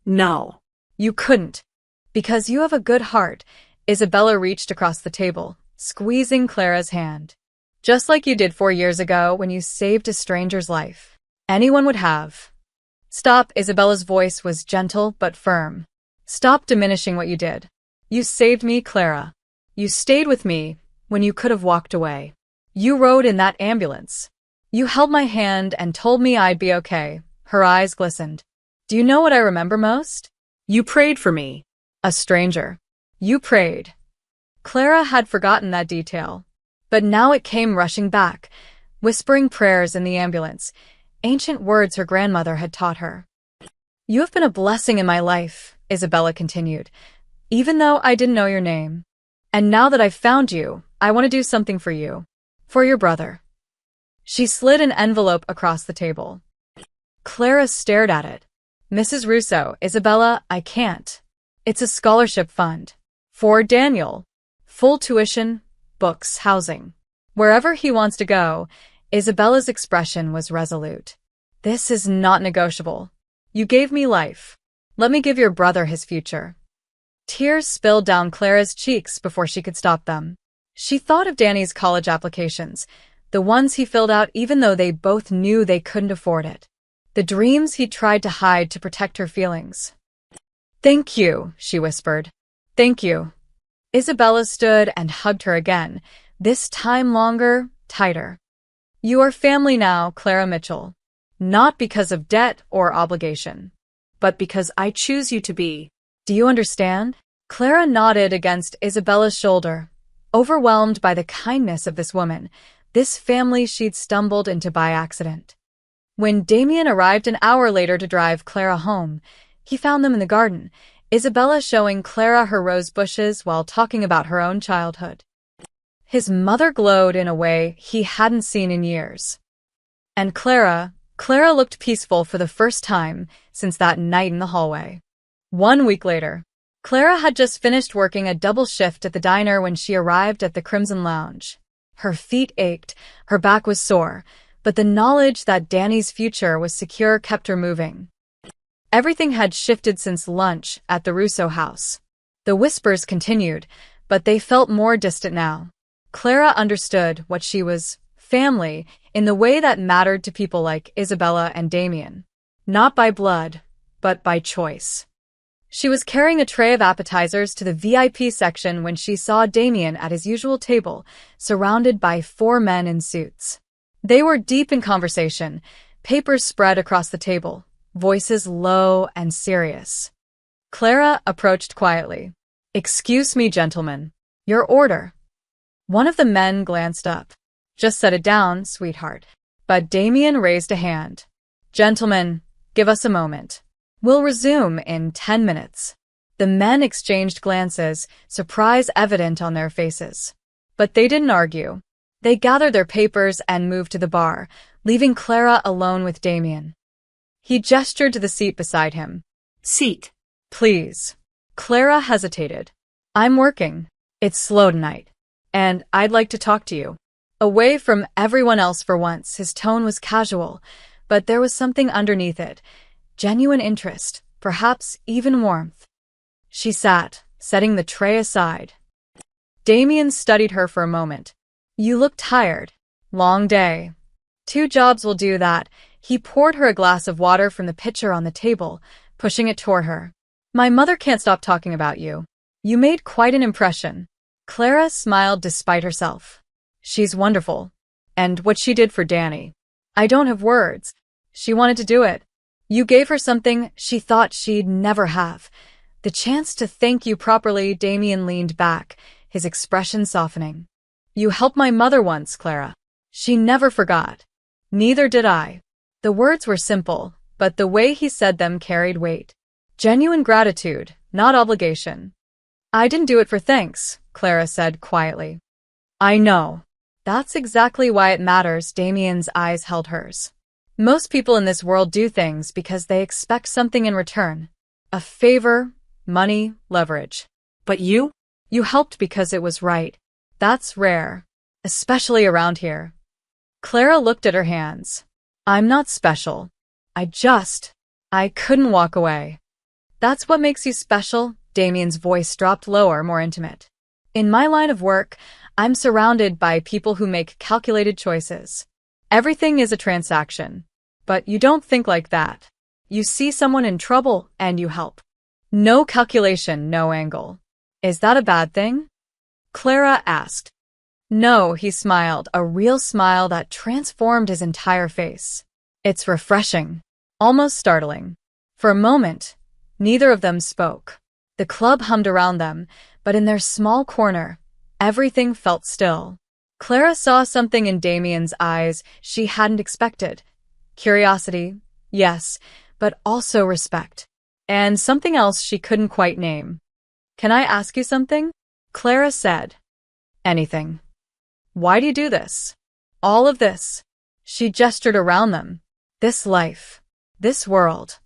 "No." "You couldn't. Because you have a good heart." Isabella reached across the table, squeezing Clara's hand. "Just like you did 4 years ago when you saved a stranger's life. Anyone would have." "Stop," Isabella's voice was gentle but firm. "Stop diminishing what you did. You saved me, Clara. You stayed with me when you could have walked away. You rode in that ambulance. You held my hand and told me I'd be okay." Her eyes glistened. "Do you know what I remember most? You prayed for me." A stranger. You prayed." Clara had forgotten that detail. But now it came rushing back, whispering prayers in the ambulance, ancient words her grandmother had taught her. "You have been a blessing in my life," Isabella continued, "even though I didn't know your name. And now that I've found you, I want to do something for you. For your brother." She slid an envelope across the table. Clara stared at it. "Mrs. Russo, Isabella, I can't. It's a scholarship fund. For Daniel. Full tuition, books, housing. Wherever he wants to go." Isabella's expression was resolute. "This is not negotiable. You gave me life. Let me give your brother his future." Tears spilled down Clara's cheeks before she could stop them. She thought of Danny's college applications, the ones he filled out even though they both knew they couldn't afford it. The dreams he tried to hide to protect her feelings. "Thank you," she whispered. "Thank you." Isabella stood and hugged her again, this time longer, tighter. "You are family now, Clara Mitchell. Not because of debt or obligation, but because I choose you to be. Do you understand?" Clara nodded against Isabella's shoulder, overwhelmed by the kindness of this woman, this family she'd stumbled into by accident. When Damien arrived an hour later to drive Clara home, he found them in the garden, Isabella showing Clara her rose bushes while talking about her own childhood. His mother glowed in a way he hadn't seen in years. And Clara looked peaceful for the first time since that night in the hallway. 1 week later, Clara had just finished working a double shift at the diner when she arrived at the Crimson Lounge. Her feet ached, her back was sore, but the knowledge that Danny's future was secure kept her moving. Everything had shifted since lunch at the Russo house. The whispers continued, but they felt more distant now. Clara understood what she was, family, in the way that mattered to people like Isabella and Damien. Not by blood, but by choice. She was carrying a tray of appetizers to the VIP section when she saw Damien at his usual table, surrounded by 4 men in suits. They were deep in conversation, papers spread across the table, voices low and serious. Clara approached quietly. Excuse me, gentlemen. Your order. One of the men glanced up. Just set it down, sweetheart. But Damien raised a hand. Gentlemen, give us a moment. We'll resume in 10 minutes. The men exchanged glances, surprise evident on their faces. But they didn't argue. They gathered their papers and moved to the bar, leaving Clara alone with Damien. He gestured to the seat beside him. Seat. Please. Clara hesitated. I'm working. It's slow tonight. And I'd like to talk to you. Away from everyone else for once, his tone was casual, but there was something underneath it. Genuine interest, perhaps even warmth. She sat, setting the tray aside. Damien studied her for a moment. You look tired. Long day. 2 jobs will do that. He poured her a glass of water from the pitcher on the table, pushing it toward her. My mother can't stop talking about you. You made quite an impression. Clara smiled despite herself. She's wonderful. And what she did for Danny. I don't have words. She wanted to do it. You gave her something she thought she'd never have. The chance to thank you properly. Damien leaned back, his expression softening. You helped my mother once, Clara. She never forgot. Neither did I. The words were simple, but the way he said them carried weight. Genuine gratitude, not obligation. I didn't do it for thanks, Clara said quietly. I know. That's exactly why it matters. Damien's eyes held hers. Most people in this world do things because they expect something in return. A favor, money, leverage. But you? You helped because it was right. That's rare, especially around here. Clara looked at her hands. I'm not special. I couldn't walk away. That's what makes you special. Damien's voice dropped lower, more intimate. In my line of work, I'm surrounded by people who make calculated choices. Everything is a transaction. But you don't think like that. You see someone in trouble and you help. No calculation, no angle. Is that a bad thing? Clara asked. No, he smiled, a real smile that transformed his entire face. It's refreshing, almost startling. For a moment, neither of them spoke. The club hummed around them, but in their small corner, everything felt still. Clara saw something in Damien's eyes she hadn't expected. Curiosity, yes, but also respect. And something else she couldn't quite name. Can I ask you something? Clara said. Anything. Why do you do this? All of this. She gestured around them. This life. This world.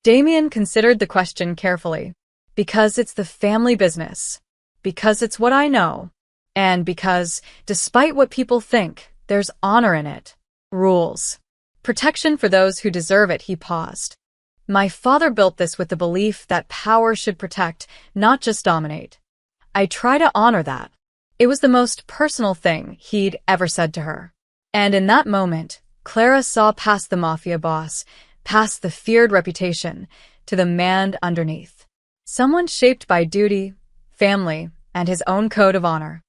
Damien considered the question carefully. Because it's the family business. Because it's what I know. And because, despite what people think, there's honor in it. Rules. Protection for those who deserve it. He paused. My father built this with the belief that power should protect, not just dominate. I try to honor that. It was the most personal thing he'd ever said to her. And in that moment, Clara saw past the Mafia boss, past the feared reputation, to the man underneath. Someone shaped by duty, family, and his own code of honor.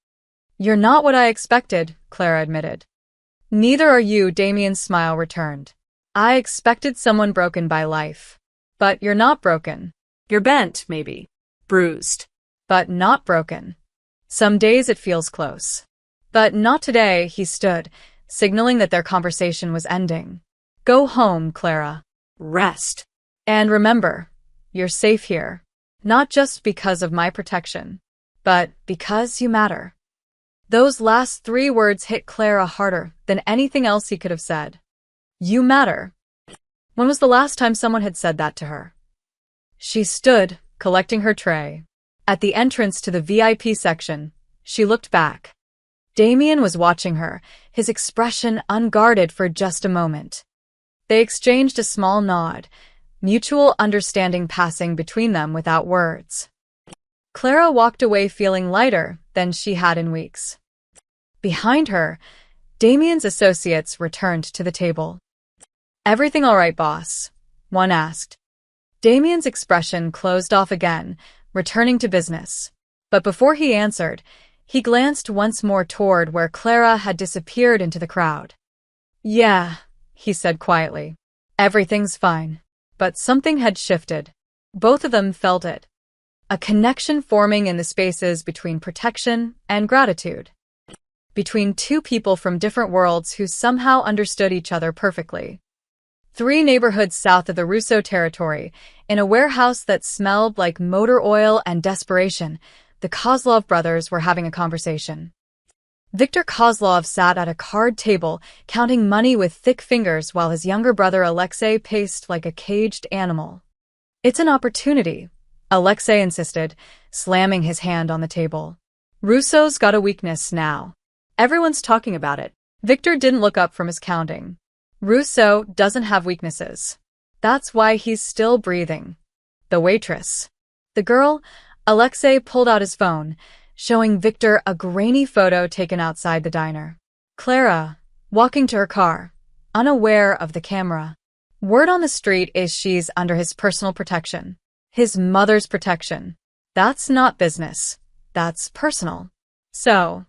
You're not what I expected, Clara admitted. Neither are you. Damien's smile returned. I expected someone broken by life. But you're not broken. You're bent, maybe. Bruised. But not broken. Some days it feels close. But not today. He stood, signaling that their conversation was ending. Go home, Clara. Rest. And remember, you're safe here. Not just because of my protection, but because you matter. Those last 3 words hit Clara harder than anything else he could have said. You matter. When was the last time someone had said that to her? She stood, collecting her tray. At the entrance to the VIP section, she looked back. Damien was watching her, his expression unguarded for just a moment. They exchanged a small nod, mutual understanding passing between them without words. Clara walked away feeling lighter than she had in weeks. Behind her, Damien's associates returned to the table. Everything all right, boss? One asked. Damien's expression closed off again, returning to business. But before he answered, he glanced once more toward where Clara had disappeared into the crowd. Yeah, he said quietly. Everything's fine. But something had shifted. Both of them felt it. A connection forming in the spaces between protection and gratitude. Between two people from different worlds who somehow understood each other perfectly. 3 neighborhoods south of the Russo territory, in a warehouse that smelled like motor oil and desperation, the Kozlov brothers were having a conversation. Viktor Kozlov sat at a card table, counting money with thick fingers while his younger brother Alexei paced like a caged animal. "It's an opportunity," Alexei insisted, slamming his hand on the table. "Russo's got a weakness now. Everyone's talking about it." Viktor didn't look up from his counting. "Russo doesn't have weaknesses. That's why he's still breathing." The waitress. The girl, Alexei pulled out his phone, showing Viktor a grainy photo taken outside the diner. Clara, walking to her car, unaware of the camera. Word on the street is she's under his personal protection. His mother's protection. That's not business. That's personal. So,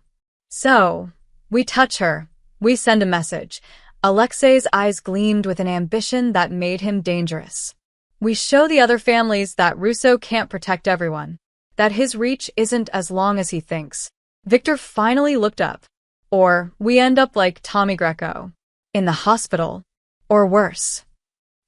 we touch her. We send a message. Alexei's eyes gleamed with an ambition that made him dangerous. We show the other families that Russo can't protect everyone, that his reach isn't as long as he thinks. Viktor finally looked up. Or we end up like Tommy Greco, in the hospital, or worse.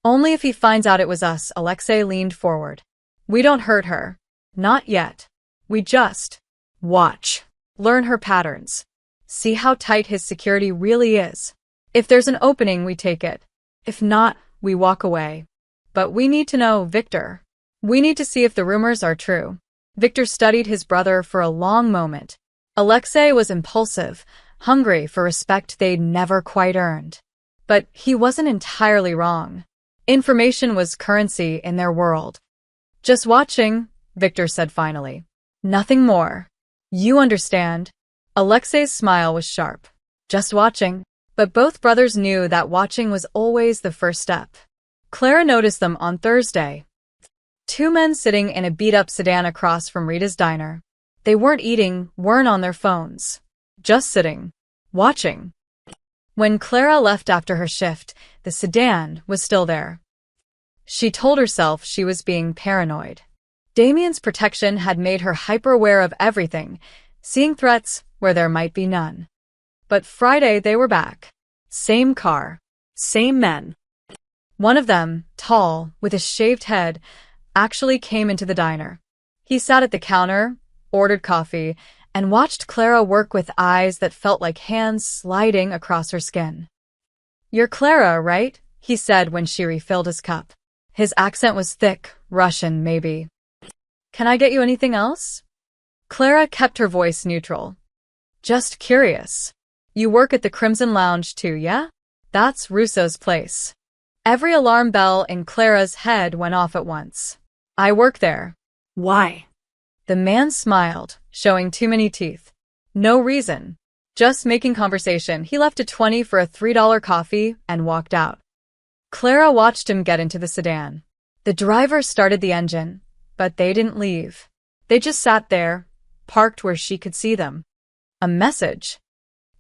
Only if he finds out it was us. Alexei leaned forward. We don't hurt her. Not yet. We just watch, learn her patterns, see how tight his security really is. If there's an opening, we take it. If not, we walk away. But we need to know, Viktor. We need to see if the rumors are true. Viktor studied his brother for a long moment. Alexei was impulsive, hungry for respect they'd never quite earned. But he wasn't entirely wrong. Information was currency in their world. "Just watching," Viktor said finally. "Nothing more. You understand?" Alexei's smile was sharp. "Just watching." But both brothers knew that watching was always the first step. Clara noticed them on Thursday. 2 men sitting in a beat-up sedan across from Rita's diner. They weren't eating, weren't on their phones. Just sitting. Watching. When Clara left after her shift, the sedan was still there. She told herself she was being paranoid. Damien's protection had made her hyper-aware of everything, seeing threats where there might be none. But Friday they were back. Same car. Same men. One of them, tall, with a shaved head, actually came into the diner. He sat at the counter, ordered coffee, and watched Clara work with eyes that felt like hands sliding across her skin. "You're Clara, right?" he said when she refilled his cup. His accent was thick, Russian maybe. "Can I get you anything else?" Clara kept her voice neutral. "Just curious. You work at the Crimson Lounge too, yeah? That's Russo's place." Every alarm bell in Clara's head went off at once. "I work there." Why? The man smiled, showing too many teeth. "No reason. Just making conversation." He left a 20 for a $3 coffee and walked out. Clara watched him get into the sedan. The driver started the engine, but they didn't leave. They just sat there, parked where she could see them. A message.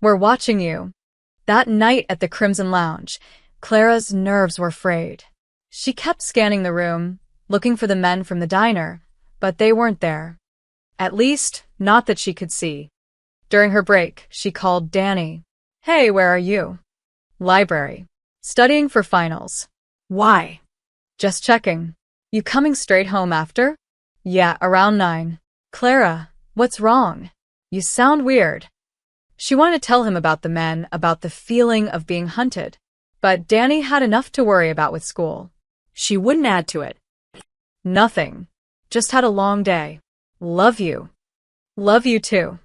"We're watching you." That night at the Crimson Lounge, Clara's nerves were frayed. She kept scanning the room, looking for the men from the diner, but they weren't there. At least, not that she could see. During her break, she called Danny. "Hey, where are you?" "Library. Studying for finals." Why? "Just checking." "You coming straight home after?" "Yeah, around 9. "Clara, what's wrong? You sound weird." She wanted to tell him about the men, about the feeling of being hunted. But Danny had enough to worry about with school. She wouldn't add to it. "Nothing. Just had a long day. Love you." "Love you too."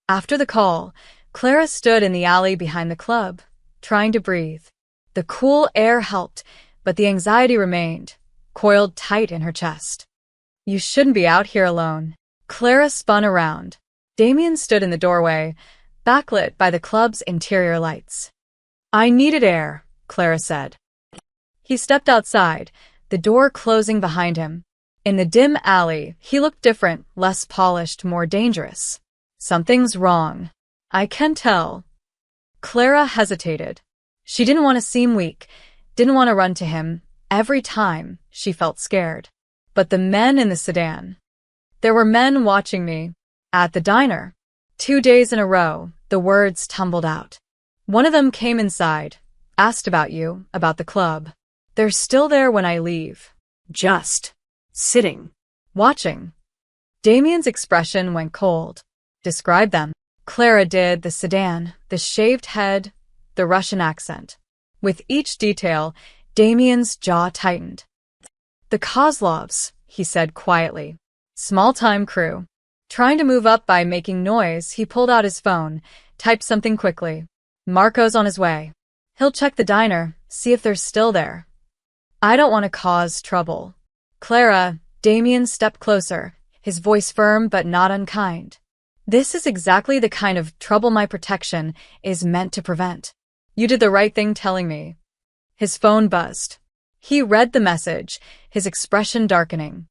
After the call, Clara stood in the alley behind the club, trying to breathe. The cool air helped, but the anxiety remained, coiled tight in her chest. "You shouldn't be out here alone." Clara spun around. Damien stood in the doorway, backlit by the club's interior lights. "I needed air," Clara said. He stepped outside, the door closing behind him. In the dim alley, he looked different, less polished, more dangerous. "Something's wrong. I can tell." Clara hesitated. She didn't want to seem weak, didn't want to run to him. Every time, she felt scared. But the men in the sedan. There were men watching me. At the diner. 2 days in a row, the words tumbled out. One of them came inside, asked about you, about the club. They're still there when I leave. Just sitting. Watching. Damien's expression went cold. Describe them. Clara did, the sedan, the shaved head, the Russian accent. With each detail, Damien's jaw tightened. The Kozlovs, he said quietly. Small-time crew. Trying to move up by making noise, he pulled out his phone, typed something quickly. Marco's on his way. He'll check the diner, see if they're still there. I don't want to cause trouble. Clara, Damien stepped closer, his voice firm but not unkind. This is exactly the kind of trouble my protection is meant to prevent. You did the right thing telling me. His phone buzzed. He read the message, his expression darkening.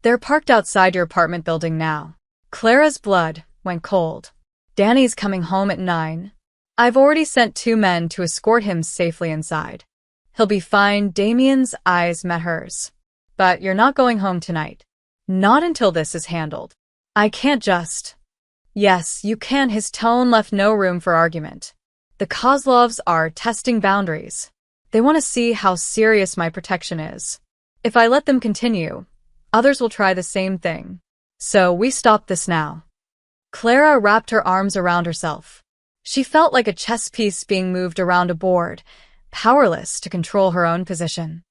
They're parked outside your apartment building now. Clara's blood went cold. Danny's coming home at 9. I've already sent 2 men to escort him safely inside. He'll be fine. Damien's eyes met hers. But you're not going home tonight. Not until this is handled. I can't just... Yes, you can. His tone left no room for argument. The Kozlovs are testing boundaries. They want to see how serious my protection is. If I let them continue, others will try the same thing. So we stop this now. Clara wrapped her arms around herself. She felt like a chess piece being moved around a board, powerless to control her own position.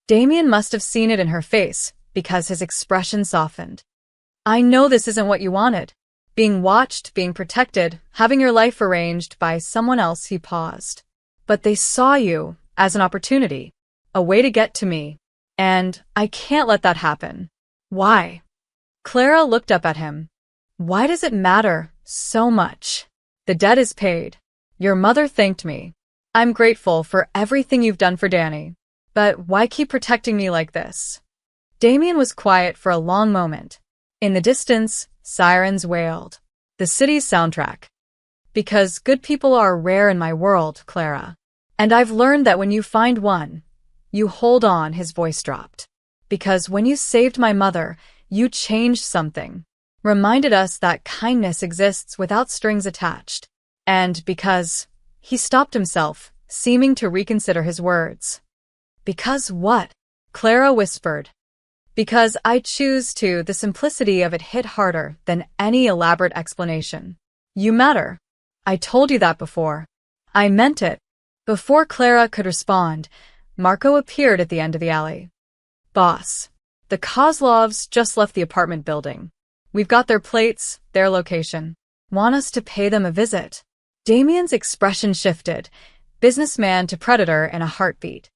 Damien must have seen it in her face, because his expression softened. I know this isn't what you wanted. Being watched, being protected, having your life arranged by someone else. He paused. But they saw you as an opportunity, a way to get to me. And I can't let that happen. Why? Clara looked up at him. Why does it matter so much? The debt is paid. Your mother thanked me. I'm grateful for everything you've done for Danny. But why keep protecting me like this? Damien was quiet for a long moment. In the distance, sirens wailed. The city's soundtrack. Because good people are rare in my world, Clara. And I've learned that when you find one, you hold on. His voice dropped. Because when you saved my mother, you changed something. Reminded us that kindness exists without strings attached. And because... He stopped himself, seeming to reconsider his words. Because what? Clara whispered. Because I choose to. The simplicity of it hit harder than any elaborate explanation. You matter. I told you that before. I meant it. Before Clara could respond, Marco appeared at the end of the alley. Boss. The Kozlovs just left the apartment building. We've got their plates, their location. Want us to pay them a visit. Damien's expression shifted, businessman to predator in a heartbeat.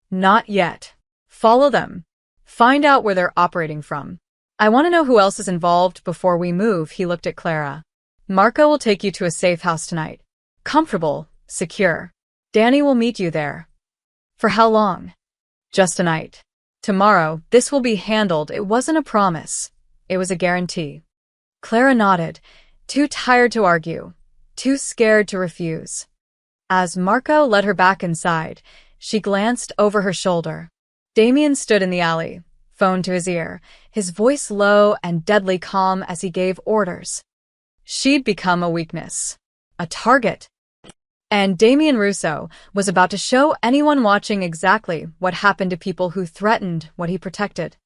Not yet. Follow them. Find out where they're operating from. I want to know who else is involved before we move. He looked at Clara. Marco will take you to a safe house tonight. Comfortable, secure. Danny will meet you there. For how long? Just a night. Tomorrow, this will be handled. It wasn't a promise. It was a guarantee. Clara nodded, too tired to argue, too scared to refuse. As Marco led her back inside, she glanced over her shoulder. Damien stood in the alley, phone to his ear, his voice low and deadly calm as he gave orders. She'd become a weakness, a target. And Damien Russo was about to show anyone watching exactly what happened to people who threatened what he protected.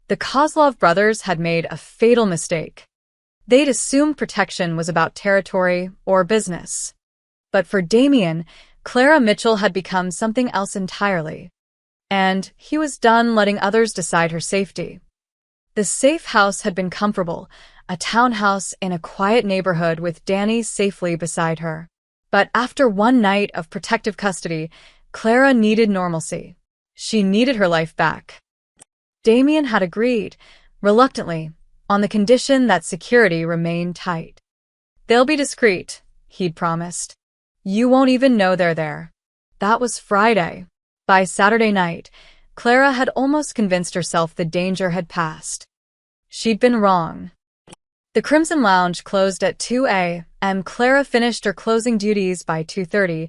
The Kozlov brothers had made a fatal mistake. They'd assumed protection was about territory or business. But for Damien, Clara Mitchell had become something else entirely. And he was done letting others decide her safety. The safe house had been comfortable, a townhouse in a quiet neighborhood with Danny safely beside her. But after one night of protective custody, Clara needed normalcy. She needed her life back. Damien had agreed, reluctantly, on the condition that security remained tight. They'll be discreet, he'd promised. You won't even know they're there. That was Friday. By Saturday night, Clara had almost convinced herself the danger had passed. She'd been wrong. The Crimson Lounge closed at 2 a.m. Clara finished her closing duties by 2:30,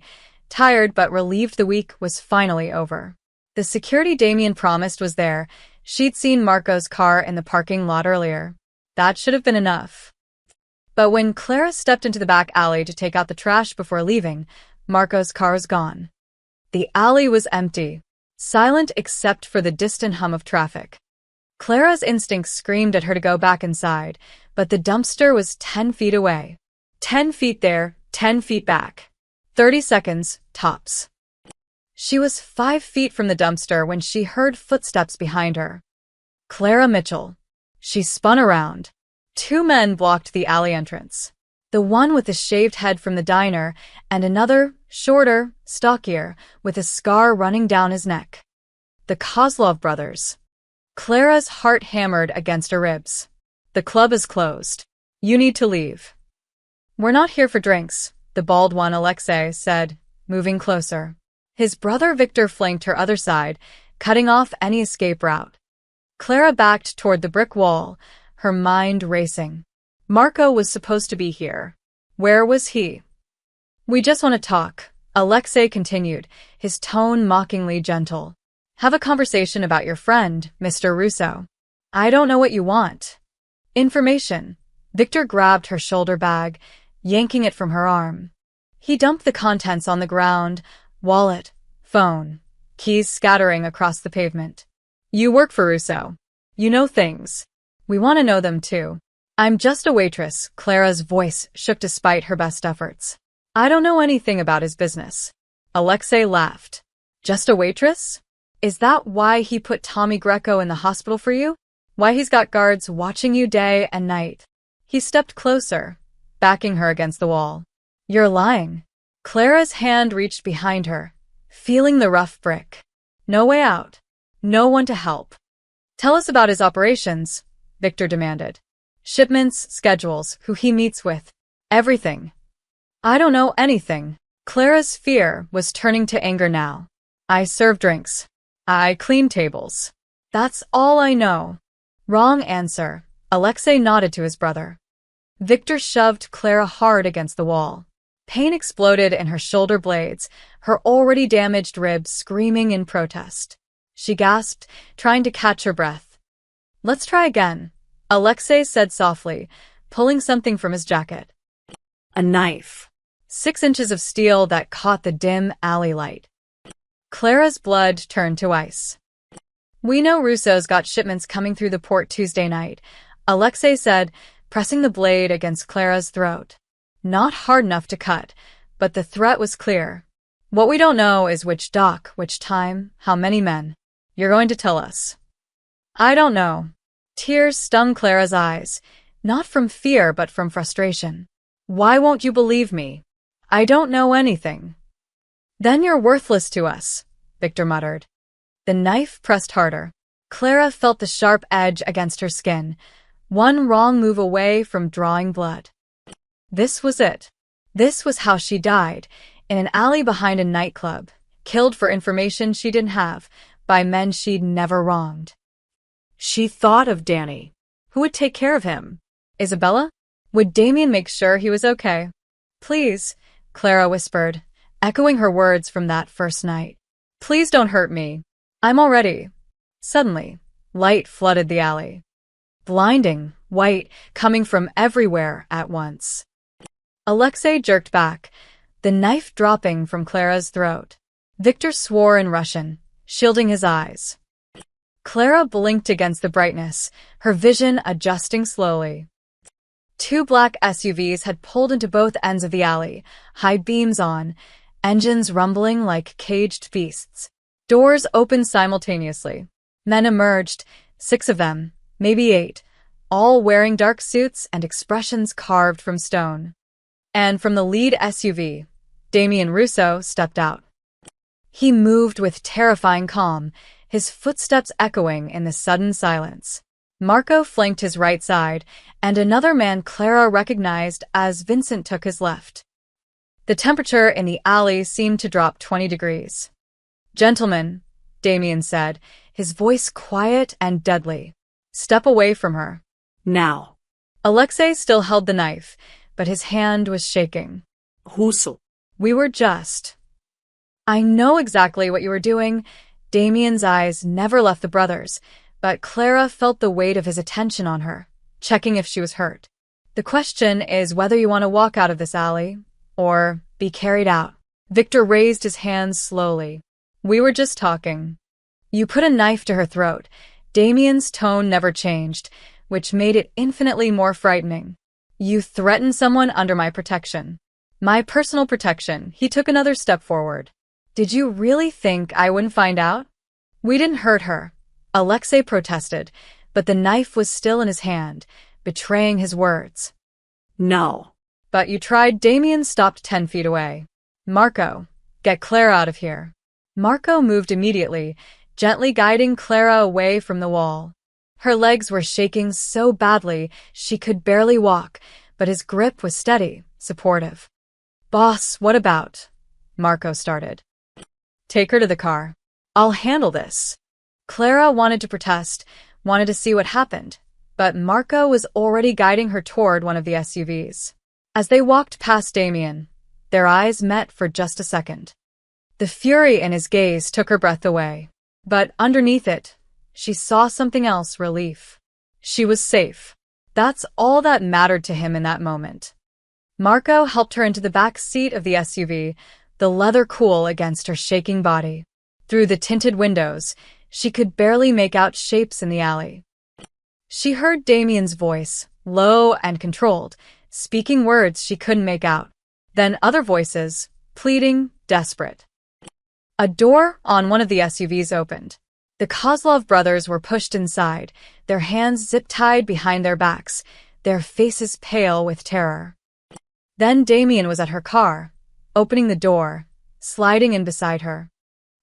tired but relieved the week was finally over. The security Damien promised was there. She'd seen Marco's car in the parking lot earlier. That should have been enough. But when Clara stepped into the back alley to take out the trash before leaving, Marco's car was gone. The alley was empty, silent except for the distant hum of traffic. Clara's instincts screamed at her to go back inside, but the dumpster was 10 feet away. 10 feet there, 10 feet back. 30 seconds, tops. She was 5 feet from the dumpster when she heard footsteps behind her. Clara Mitchell. She spun around. 2 men blocked the alley entrance. The one with the shaved head from the diner, and another, shorter, stockier, with a scar running down his neck. The Kozlov brothers. Clara's heart hammered against her ribs. The club is closed. You need to leave. We're not here for drinks, the bald one Alexei said, moving closer. His brother Victor flanked her other side, cutting off any escape route. Clara backed toward the brick wall, her mind racing. Marco was supposed to be here. Where was he? We just want to talk, Alexei continued, his tone mockingly gentle. Have a conversation about your friend, Mr. Russo. I don't know what you want. Information. Victor grabbed her shoulder bag, yanking it from her arm. He dumped the contents on the ground, wallet, phone, keys scattering across the pavement. You work for Russo. You know things. We want to know them too. I'm just a waitress, Clara's voice shook despite her best efforts. I don't know anything about his business. Alexei laughed. Just a waitress? Is that why he put Tommy Greco in the hospital for you? Why he's got guards watching you day and night? He stepped closer, backing her against the wall. You're lying. Clara's hand reached behind her, feeling the rough brick. No way out. No one to help. Tell us about his operations, Victor demanded. Shipments, schedules, who he meets with. Everything. I don't know anything. Clara's fear was turning to anger now. I serve drinks. I clean tables. That's all I know. Wrong answer. Alexei nodded to his brother. Victor shoved Clara hard against the wall. Pain exploded in her shoulder blades, her already damaged ribs screaming in protest. She gasped, trying to catch her breath. Let's try again, Alexei said softly, pulling something from his jacket. A knife. 6 inches of steel that caught the dim alley light. Clara's blood turned to ice. We know Russo's got shipments coming through the port Tuesday night, Alexei said, pressing the blade against Clara's throat. Not hard enough to cut, but the threat was clear. What we don't know is which dock, which time, how many men. You're going to tell us. I don't know. Tears stung Clara's eyes, not from fear but from frustration. Why won't you believe me? I don't know anything. Then you're worthless to us, Victor muttered. The knife pressed harder. Clara felt the sharp edge against her skin, one wrong move away from drawing blood. This was it. This was how she died, in an alley behind a nightclub, killed for information she didn't have, by men she'd never wronged. She thought of Danny. Who would take care of him? Isabella? Would Damien make sure he was okay? Please, Clara whispered, echoing her words from that first night. Please don't hurt me. I'm all ready. Suddenly, light flooded the alley. Blinding, white, coming from everywhere at once. Alexei jerked back, the knife dropping from Clara's throat. Victor swore in Russian, shielding his eyes. Clara blinked against the brightness, her vision adjusting slowly. 2 black SUVs had pulled into both ends of the alley, high beams on, engines rumbling like caged beasts. Doors opened simultaneously. Men emerged, 6 of them, maybe 8, all wearing dark suits and expressions carved from stone. And from the lead SUV, Damien Russo stepped out. He moved with terrifying calm, his footsteps echoing in the sudden silence. Marco flanked his right side, and another man Clara recognized as Vincent took his left. The temperature in the alley seemed to drop 20 degrees. Gentlemen, Damien said, his voice quiet and deadly. Step away from her. Now. Alexei still held the knife, but his hand was shaking. Russo. We were just. I know exactly what you were doing. Damien's eyes never left the brothers, but Clara felt the weight of his attention on her, checking if she was hurt. The question is whether you want to walk out of this alley or be carried out. Victor raised his hands slowly. We were just talking. You put a knife to her throat. Damien's tone never changed, which made it infinitely more frightening. You threatened someone under my protection. My personal protection. He took another step forward. Did you really think I wouldn't find out? We didn't hurt her. Alexei protested, but the knife was still in his hand, betraying his words. No. But you tried. Damien stopped 10 feet away. Marco, get Clara out of here. Marco moved immediately, gently guiding Clara away from the wall. Her legs were shaking so badly she could barely walk, but his grip was steady, supportive. Boss, what about? Marco started. Take her to the car. I'll handle this. Clara wanted to protest, wanted to see what happened, but Marco was already guiding her toward one of the SUVs. As they walked past Damien, their eyes met for just a second. The fury in his gaze took her breath away. But underneath it, she saw something else: relief. She was safe. That's all that mattered to him in that moment. Marco helped her into the back seat of the SUV, the leather cool against her shaking body. Through the tinted windows, she could barely make out shapes in the alley. She heard Damien's voice, low and controlled, speaking words she couldn't make out. Then other voices, pleading, desperate. A door on one of the SUVs opened. The Kozlov brothers were pushed inside, their hands zip-tied behind their backs, their faces pale with terror. Then Damien was at her car, opening the door, sliding in beside her.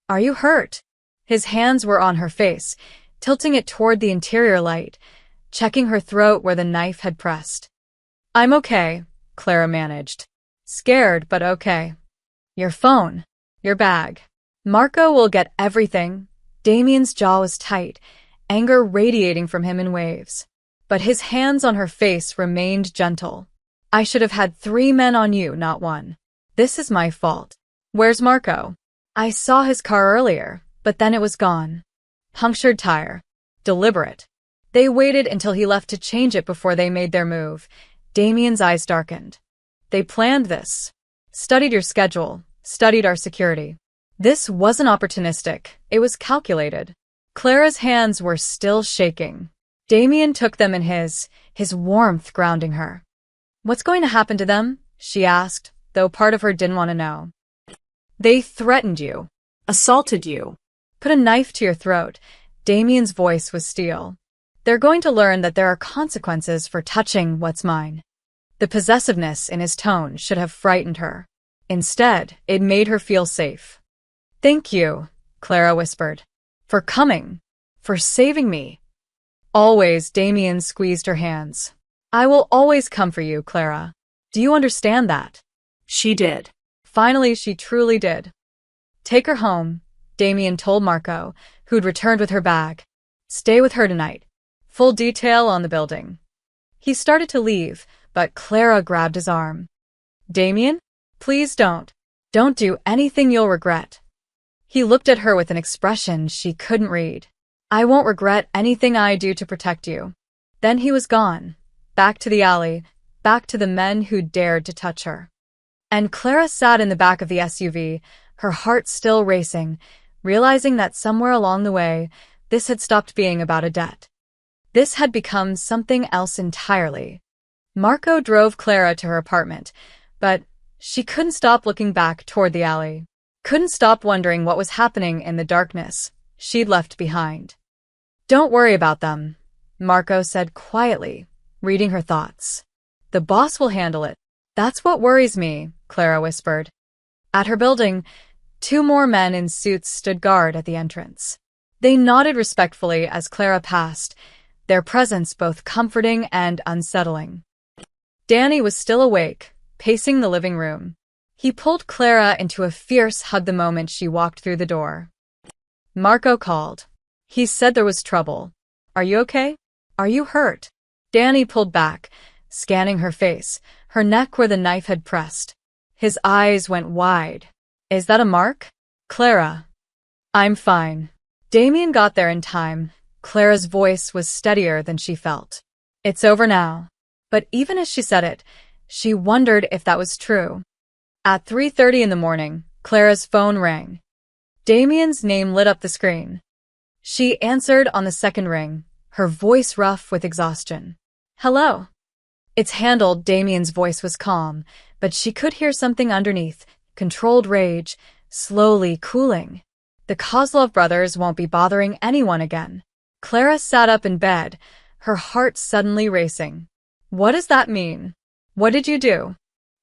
Are you hurt? His hands were on her face, tilting it toward the interior light, checking her throat where the knife had pressed. I'm okay, Clara managed. Scared, but okay. Your phone. Your bag. Marco will get everything. Damien's jaw was tight, anger radiating from him in waves. But his hands on her face remained gentle. I should have had 3 men on you, not 1. This is my fault. Where's Marco? I saw his car earlier, but then it was gone. Punctured tire. Deliberate. They waited until he left to change it before they made their move. Damien's eyes darkened. They planned this. Studied your schedule. Studied our security. This wasn't opportunistic. It was calculated. Clara's hands were still shaking. Damien took them in his warmth grounding her. What's going to happen to them? She asked, though part of her didn't want to know. They threatened you. Assaulted you. Put a knife to your throat. Damien's voice was steel. They're going to learn that there are consequences for touching what's mine. The possessiveness in his tone should have frightened her. Instead, it made her feel safe. Thank you, Clara whispered. For coming. For saving me. Always. Damien squeezed her hands. I will always come for you, Clara. Do you understand that? She did. Finally, she truly did. Take her home, Damien told Marco, who'd returned with her bag. Stay with her tonight. Full detail on the building. He started to leave, but Clara grabbed his arm. Damien? Please don't. Don't do anything you'll regret. He looked at her with an expression she couldn't read. I won't regret anything I do to protect you. Then he was gone. Back to the alley, back to the men who dared to touch her. And Clara sat in the back of the SUV, her heart still racing, realizing that somewhere along the way, this had stopped being about a debt. This had become something else entirely. Marco drove Clara to her apartment, but she couldn't stop looking back toward the alley. Couldn't stop wondering what was happening in the darkness she'd left behind. Don't worry about them, Marco said quietly, reading her thoughts. The boss will handle it. That's what worries me, Clara whispered. At her building, 2 more men in suits stood guard at the entrance. They nodded respectfully as Clara passed, their presence both comforting and unsettling. Danny was still awake, pacing the living room. He pulled Clara into a fierce hug the moment she walked through the door. Marco called. He said there was trouble. Are you okay? Are you hurt? Danny pulled back, scanning her face, her neck where the knife had pressed. His eyes went wide. Is that a mark? Clara. I'm fine. Damien got there in time. Clara's voice was steadier than she felt. It's over now. But even as she said it, she wondered if that was true. At 3:30 in the morning, Clara's phone rang. Damien's name lit up the screen. She answered on the second ring, her voice rough with exhaustion. Hello. It's handled. Damien's voice was calm, but she could hear something underneath, controlled rage, slowly cooling. The Kozlov brothers won't be bothering anyone again. Clara sat up in bed, her heart suddenly racing. What does that mean? What did you do?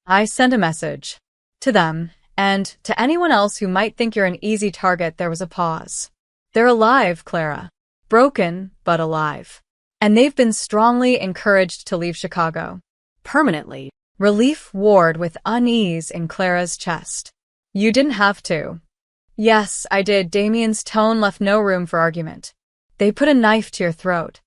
I sent a message. To them, and to anyone else who might think you're an easy target. There was a pause. They're alive, Clara. Broken, but alive. And they've been strongly encouraged to leave Chicago. Permanently. Relief warred with unease in Clara's chest. You didn't have to. Yes, I did. Damien's tone left no room for argument. They put a knife to your throat.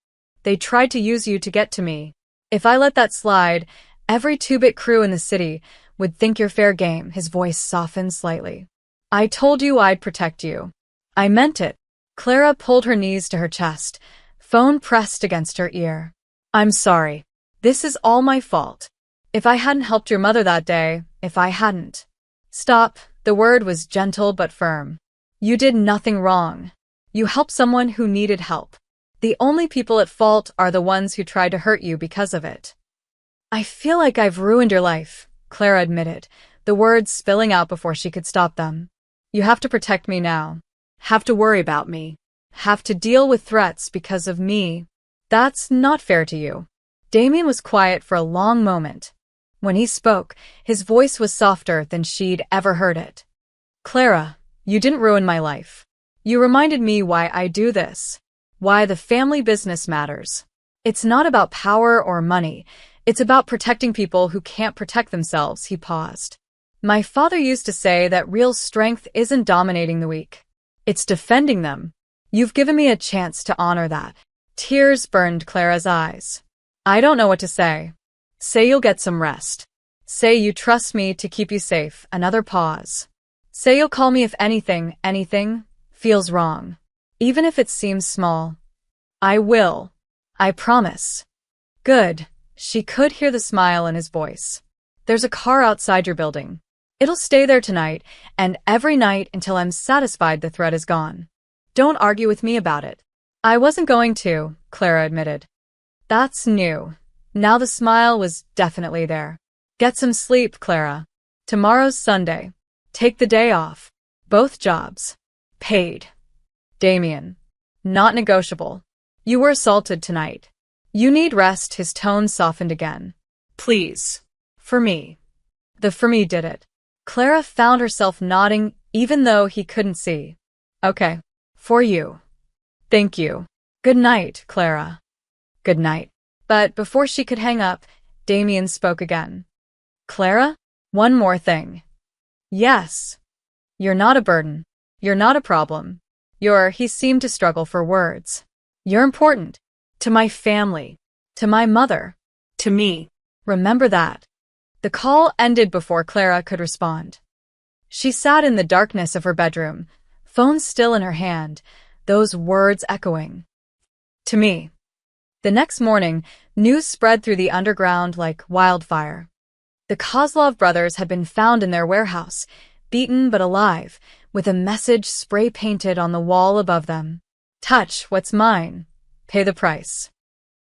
They tried to use you to get to me. If I let that slide, every two-bit crew in the city would think you're fair game. His voice softened slightly. I told you I'd protect you. I meant it. Clara pulled her knees to her chest, phone pressed against her ear. I'm sorry. This is all my fault. If I hadn't helped your mother that day, if I hadn't. Stop. The word was gentle but firm. You did nothing wrong. You helped someone who needed help. The only people at fault are the ones who tried to hurt you because of it. I feel like I've ruined your life, Clara admitted, the words spilling out before she could stop them. You have to protect me now. Have to worry about me. Have to deal with threats because of me. That's not fair to you. Damien was quiet for a long moment. When he spoke, his voice was softer than she'd ever heard it. Clara, you didn't ruin my life. You reminded me why I do this. Why the family business matters. It's not about power or money. It's about protecting people who can't protect themselves. He paused. My father used to say that real strength isn't dominating the weak. It's defending them. You've given me a chance to honor that. Tears burned Clara's eyes. I don't know what to say. Say you'll get some rest. Say you trust me to keep you safe. Another pause. Say you'll call me if anything feels wrong. Even if it seems small. I will. I promise. Good. She could hear the smile in his voice. There's a car outside your building. It'll stay there tonight, and every night until I'm satisfied the threat is gone. Don't argue with me about it. I wasn't going to, Clara admitted. That's new. Now the smile was definitely there. Get some sleep, Clara. Tomorrow's Sunday. Take the day off. Both jobs. Paid. Damien. Not negotiable. You were assaulted tonight. You need rest. His tone softened again. Please. For me. The for me did it. Clara found herself nodding even though he couldn't see. Okay. For you. Thank you. Good night, Clara. Good night. But before she could hang up, Damien spoke again. Clara? One more thing. Yes. You're not a burden. You're not a problem. He seemed to struggle for words. You're important. To my family. To my mother. To me. Remember that. The call ended before Clara could respond. She sat in the darkness of her bedroom, phone still in her hand, those words echoing. To me. The next morning, news spread through the underground like wildfire. The Kozlov brothers had been found in their warehouse, beaten but alive, with a message spray-painted on the wall above them. Touch what's mine. Pay the price.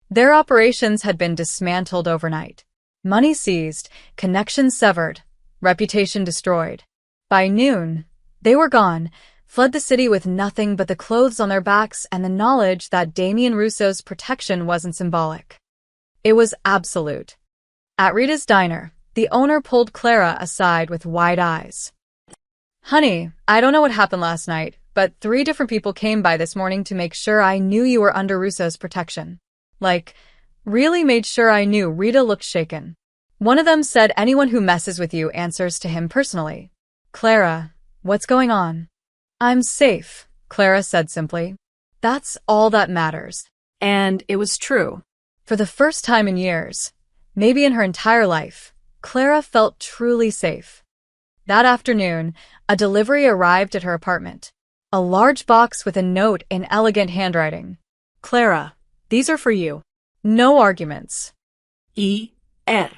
Their operations had been dismantled overnight. Money seized, connections severed, reputation destroyed. By noon, they were gone, fled the city with nothing but the clothes on their backs and the knowledge that Damien Russo's protection wasn't symbolic. It was absolute. At Rita's diner, the owner pulled Clara aside with wide eyes. Honey, I don't know what happened last night, but 3 different people came by this morning to make sure I knew you were under Russo's protection. Really made sure I knew. Rita looked shaken. One of them said anyone who messes with you answers to him personally. Clara, what's going on? I'm safe, Clara said simply. That's all that matters. And it was true. For the first time in years, maybe in her entire life, Clara felt truly safe. That afternoon, a delivery arrived at her apartment. A large box with a note in elegant handwriting. Clara, these are for you. No arguments. Ir.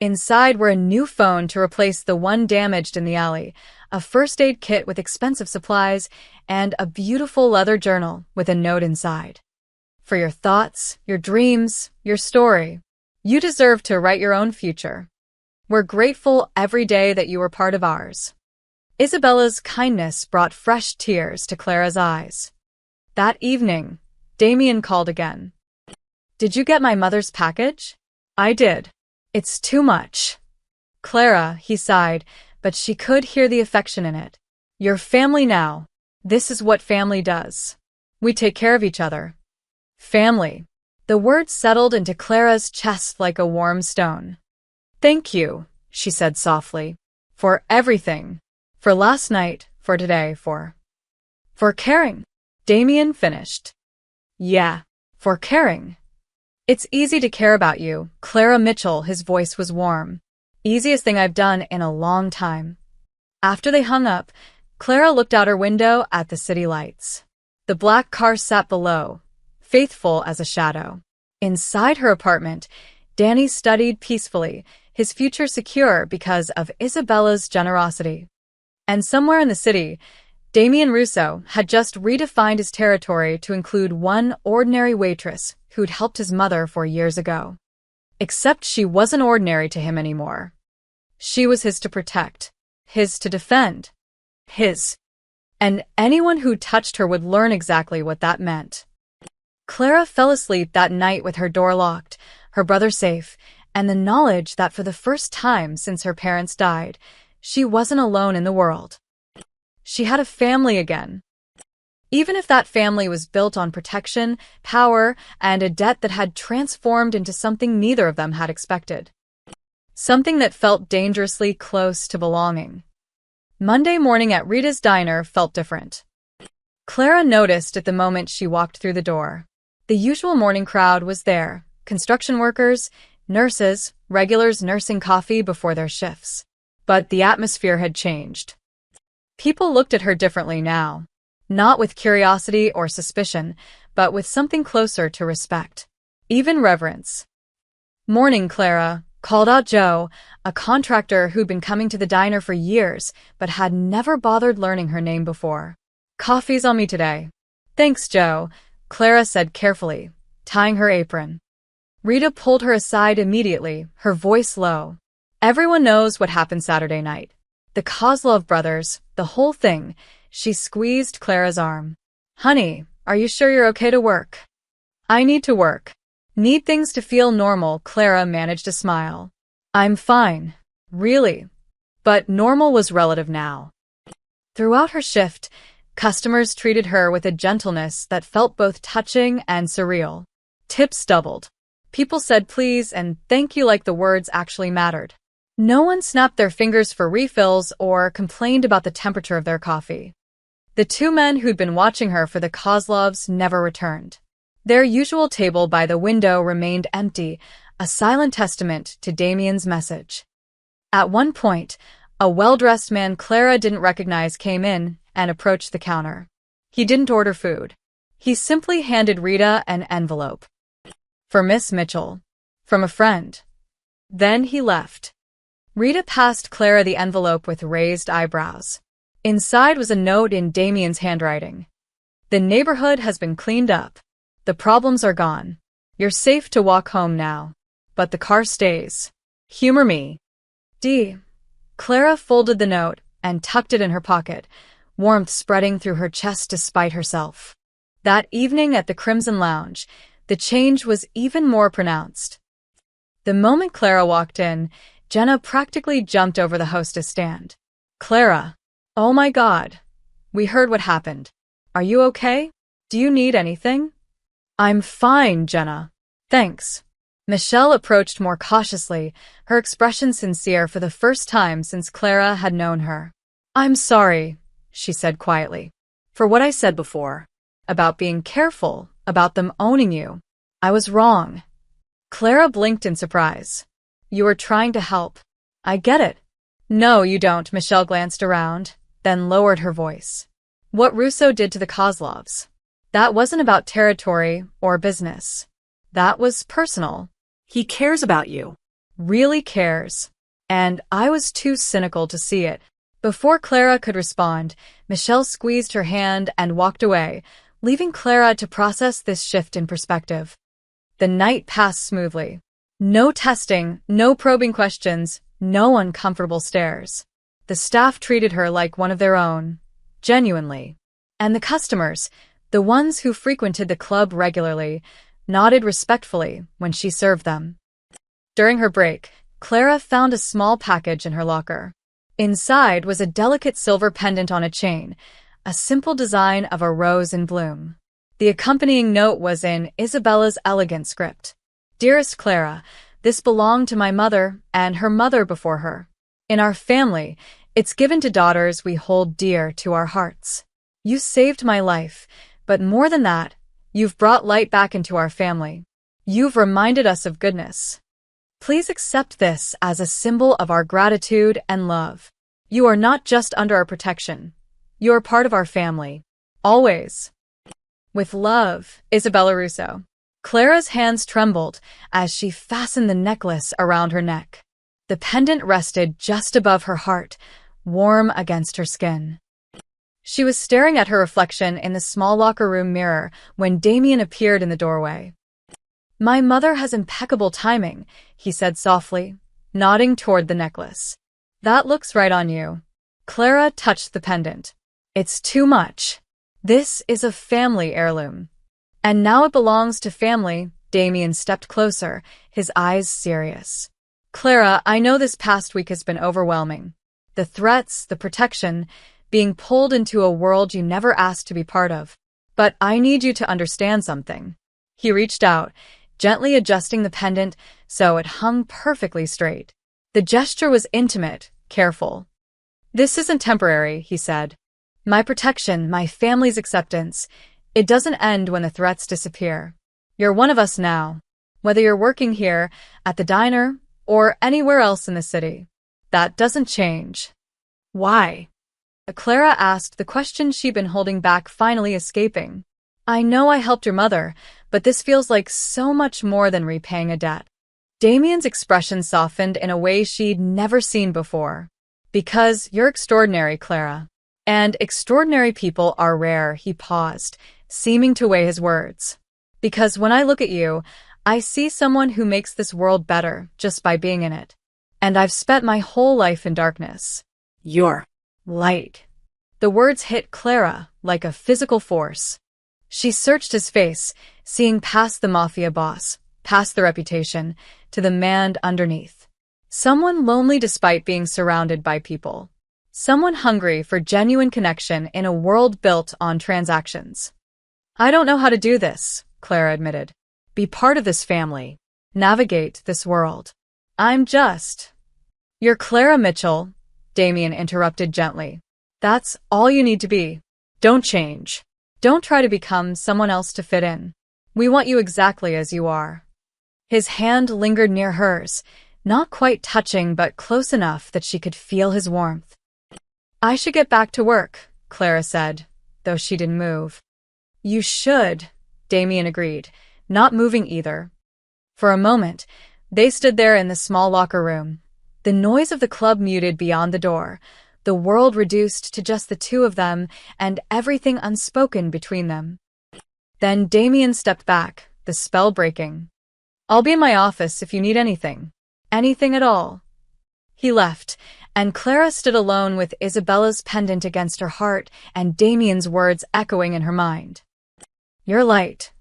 Inside were a new phone to replace the one damaged in the alley, a first aid kit with expensive supplies, and a beautiful leather journal with a note inside. For your thoughts, your dreams, your story, you deserve to write your own future. We're grateful every day that you were part of ours. Isabella's kindness brought fresh tears to Clara's eyes. That evening, Damien called again. Did you get my mother's package? I did. It's too much. Clara, he sighed, but she could hear the affection in it. You're family now. This is what family does. We take care of each other. Family. The word settled into Clara's chest like a warm stone. Thank you, she said softly, for everything. For last night, for today, for caring. Damien finished. Yeah, for caring. It's easy to care about you, Clara Mitchell, his voice was warm. Easiest thing I've done in a long time. After they hung up, Clara looked out her window at the city lights. The black car sat below, faithful as a shadow. Inside her apartment, Danny studied peacefully, his future secure because of Isabella's generosity. And somewhere in the city, Damien Russo had just redefined his territory to include one ordinary waitress who'd helped his mother 4 years ago. Except she wasn't ordinary to him anymore. She was his to protect, his to defend, his. And anyone who touched her would learn exactly what that meant. Clara fell asleep that night with her door locked, her brother safe, and the knowledge that for the first time since her parents died, she wasn't alone in the world. She had a family again. Even if that family was built on protection, power, and a debt that had transformed into something neither of them had expected. Something that felt dangerously close to belonging. Monday morning at Rita's diner felt different. Clara noticed at the moment she walked through the door. The usual morning crowd was there, construction workers, nurses, regulars nursing coffee before their shifts. But the atmosphere had changed. People looked at her differently now. Not with curiosity or suspicion, but with something closer to respect. Even reverence. Morning, Clara, called out Joe, a contractor who'd been coming to the diner for years, but had never bothered learning her name before. Coffee's on me today. Thanks, Joe, Clara said carefully, tying her apron. Rita pulled her aside immediately, her voice low. Everyone knows what happened Saturday night. The Kozlov brothers, the whole thing. She squeezed Clara's arm. Honey, are you sure you're okay to work? I need to work. Need things to feel normal, Clara managed a smile. I'm fine. Really. But normal was relative now. Throughout her shift, customers treated her with a gentleness that felt both touching and surreal. Tips doubled. People said please and thank you like the words actually mattered. No one snapped their fingers for refills or complained about the temperature of their coffee. The two men who'd been watching her for the Kozlovs never returned. Their usual table by the window remained empty, a silent testament to Damien's message. At one point, a well-dressed man Clara didn't recognize came in and approached the counter. He didn't order food. He simply handed Rita an envelope. For Miss Mitchell. From a friend. Then he left. Rita passed Clara the envelope with raised eyebrows. Inside was a note in Damien's handwriting. The neighborhood has been cleaned up. The problems are gone. You're safe to walk home now. But the car stays. Humor me. D. Clara folded the note and tucked it in her pocket, warmth spreading through her chest despite herself. That evening at the Crimson Lounge, the change was even more pronounced. The moment Clara walked in, Jenna practically jumped over the hostess stand. Clara. Oh my God. We heard what happened. Are you okay? Do you need anything? I'm fine, Jenna. Thanks. Michelle approached more cautiously, her expression sincere for the first time since Clara had known her. I'm sorry, she said quietly, for what I said before. About being careful, about them owning you. I was wrong. Clara blinked in surprise. You were trying to help. I get it. No, you don't, Michelle glanced around, then lowered her voice. What Russo did to the Kozlovs. That wasn't about territory or business. That was personal. He cares about you. Really cares. And I was too cynical to see it. Before Clara could respond, Michelle squeezed her hand and walked away, leaving Clara to process this shift in perspective. The night passed smoothly. No testing, no probing questions, no uncomfortable stares. The staff treated her like one of their own, genuinely. And the customers, the ones who frequented the club regularly, nodded respectfully when she served them. During her break, Clara found a small package in her locker. Inside was a delicate silver pendant on a chain, a simple design of a rose in bloom. The accompanying note was in Isabella's elegant script. Dearest Clara, this belonged to my mother and her mother before her. In our family, it's given to daughters we hold dear to our hearts. You saved my life, but more than that, you've brought light back into our family. You've reminded us of goodness. Please accept this as a symbol of our gratitude and love. You are not just under our protection. You are part of our family. Always. With love, Isabella Russo. Clara's hands trembled as she fastened the necklace around her neck. The pendant rested just above her heart, warm against her skin. She was staring at her reflection in the small locker room mirror when Damien appeared in the doorway. My mother has impeccable timing, he said softly, nodding toward the necklace. That looks right on you. Clara touched the pendant. It's too much. This is a family heirloom. And now it belongs to family. Damien stepped closer, his eyes serious. Clara, I know this past week has been overwhelming. The threats, the protection, being pulled into a world you never asked to be part of. But I need you to understand something. He reached out, gently adjusting the pendant so it hung perfectly straight. The gesture was intimate, careful. This isn't temporary, he said. My protection, my family's acceptance, it doesn't end when the threats disappear. You're one of us now, whether you're working here, at the diner, or anywhere else in the city. That doesn't change. Why? Clara asked, the question she'd been holding back finally escaping. I know I helped your mother, but this feels like so much more than repaying a debt. Damien's expression softened in a way she'd never seen before. Because you're extraordinary, Clara. And extraordinary people are rare, he paused, seeming to weigh his words. Because when I look at you, I see someone who makes this world better just by being in it. And I've spent my whole life in darkness. You're light. The words hit Clara like a physical force. She searched his face, seeing past the Mafia boss, past the reputation, to the man underneath. Someone lonely despite being surrounded by people. Someone hungry for genuine connection in a world built on transactions. I don't know how to do this, Clara admitted. Be part of this family. Navigate this world. I'm just... You're Clara Mitchell, Damien interrupted gently. That's all you need to be. Don't change. Don't try to become someone else to fit in. We want you exactly as you are. His hand lingered near hers, not quite touching but close enough that she could feel his warmth. I should get back to work, Clara said, though she didn't move. You should, Damien agreed, not moving either. For a moment, they stood there in the small locker room, the noise of the club muted beyond the door, the world reduced to just the two of them and everything unspoken between them. Then Damien stepped back, the spell breaking. I'll be in my office if you need anything. Anything at all. He left, and Clara stood alone with Isabella's pendant against her heart and Damien's words echoing in her mind. You're light.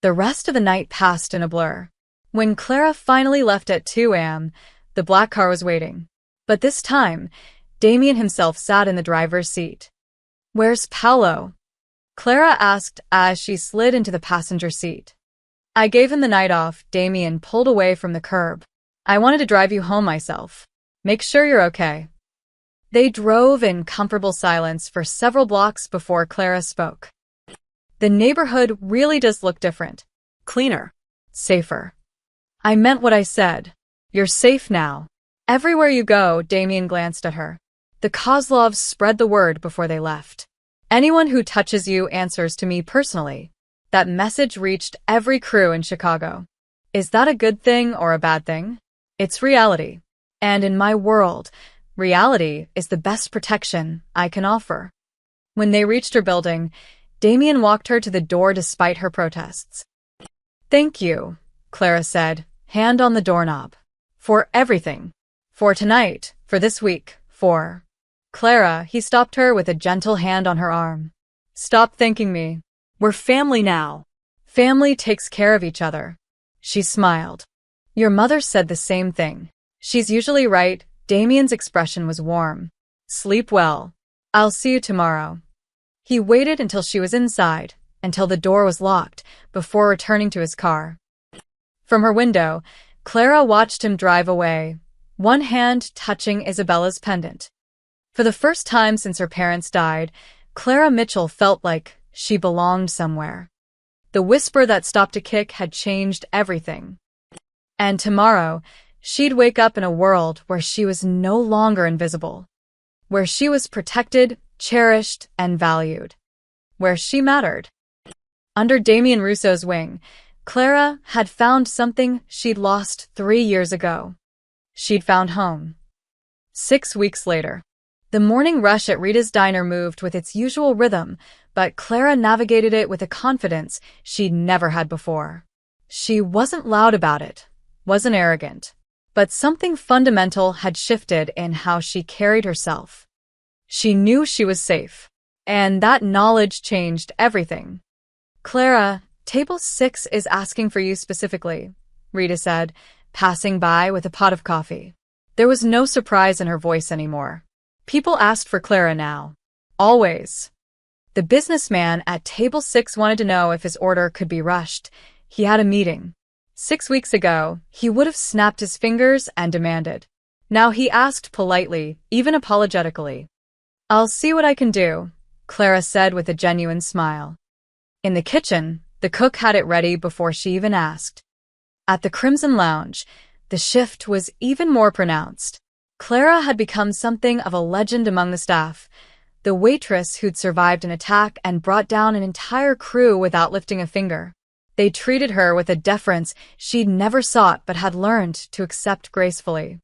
The rest of the night passed in a blur. When Clara finally left at 2 a.m., the black car was waiting. But this time, Damien himself sat in the driver's seat. Where's Paolo? Clara asked as she slid into the passenger seat. I gave him the night off. Damien pulled away from the curb. I wanted to drive you home myself. Make sure you're okay. They drove in comfortable silence for several blocks before Clara spoke. The neighborhood really does look different. Cleaner. Safer. I meant what I said. You're safe now. Everywhere you go, Damien glanced at her. The Kozlovs spread the word before they left. Anyone who touches you answers to me personally. That message reached every crew in Chicago. Is that a good thing or a bad thing? It's reality. And in my world, reality is the best protection I can offer. When they reached her building, Damien walked her to the door despite her protests. Thank you, Clara said, hand on the doorknob. For everything. For tonight, for this week, for… Clara, he stopped her with a gentle hand on her arm. Stop thanking me. We're family now. Family takes care of each other. She smiled. Your mother said the same thing. She's usually right. Damien's expression was warm. Sleep well. I'll see you tomorrow. He waited until she was inside, until the door was locked, before returning to his car. From her window, Clara watched him drive away, one hand touching Isabella's pendant. For the first time since her parents died, Clara Mitchell felt like she belonged somewhere. The whisper that stopped a kick had changed everything. And tomorrow, she'd wake up in a world where she was no longer invisible. Where she was protected, cherished, and valued. Where she mattered. Under Damien Rousseau's wing, Clara had found something she'd lost 3 years ago. She'd found home. 6 weeks later. The morning rush at Rita's diner moved with its usual rhythm, but Clara navigated it with a confidence she'd never had before. She wasn't loud about it, wasn't arrogant, but something fundamental had shifted in how she carried herself. She knew she was safe, and that knowledge changed everything. Clara, table 6 is asking for you specifically, Rita said, passing by with a pot of coffee. There was no surprise in her voice anymore. People asked for Clara now. Always. The businessman at table 6 wanted to know if his order could be rushed. He had a meeting. 6 weeks ago, he would have snapped his fingers and demanded. Now he asked politely, even apologetically. I'll see what I can do, Clara said with a genuine smile. In the kitchen, the cook had it ready before she even asked. At the Crimson Lounge, the shift was even more pronounced. Clara had become something of a legend among the staff, the waitress who'd survived an attack and brought down an entire crew without lifting a finger. They treated her with a deference she'd never sought but had learned to accept gracefully.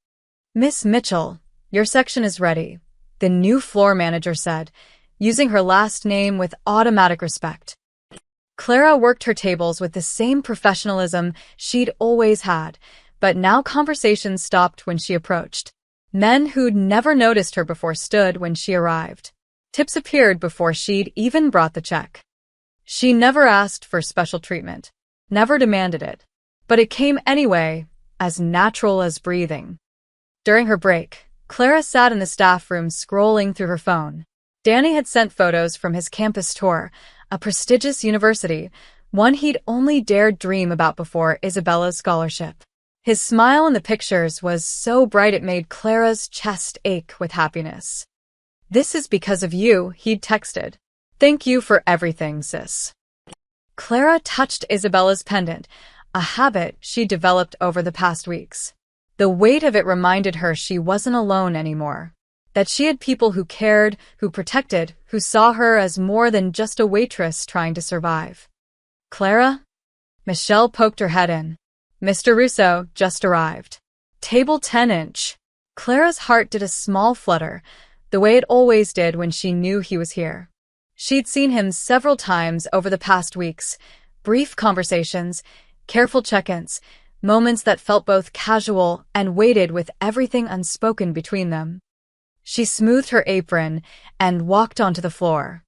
Miss Mitchell, your section is ready, the new floor manager said, using her last name with automatic respect. Clara worked her tables with the same professionalism she'd always had, but now conversations stopped when she approached. Men who'd never noticed her before stood when she arrived. Tips appeared before she'd even brought the check. She never asked for special treatment, never demanded it, but it came anyway, as natural as breathing. During her break, Clara sat in the staff room scrolling through her phone. Danny had sent photos from his campus tour, a prestigious university, one he'd only dared dream about before Isabella's scholarship. His smile in the pictures was so bright it made Clara's chest ache with happiness. This is because of you, he'd texted. Thank you for everything, sis. Clara touched Isabella's pendant, a habit she developed over the past weeks. The weight of it reminded her she wasn't alone anymore. That she had people who cared, who protected, who saw her as more than just a waitress trying to survive. Clara? Michelle poked her head in. Mr. Rousseau just arrived. Table 10-inch. Clara's heart did a small flutter, the way it always did when she knew he was here. She'd seen him several times over the past weeks, brief conversations, careful check-ins, moments that felt both casual and weighted with everything unspoken between them. She smoothed her apron and walked onto the floor.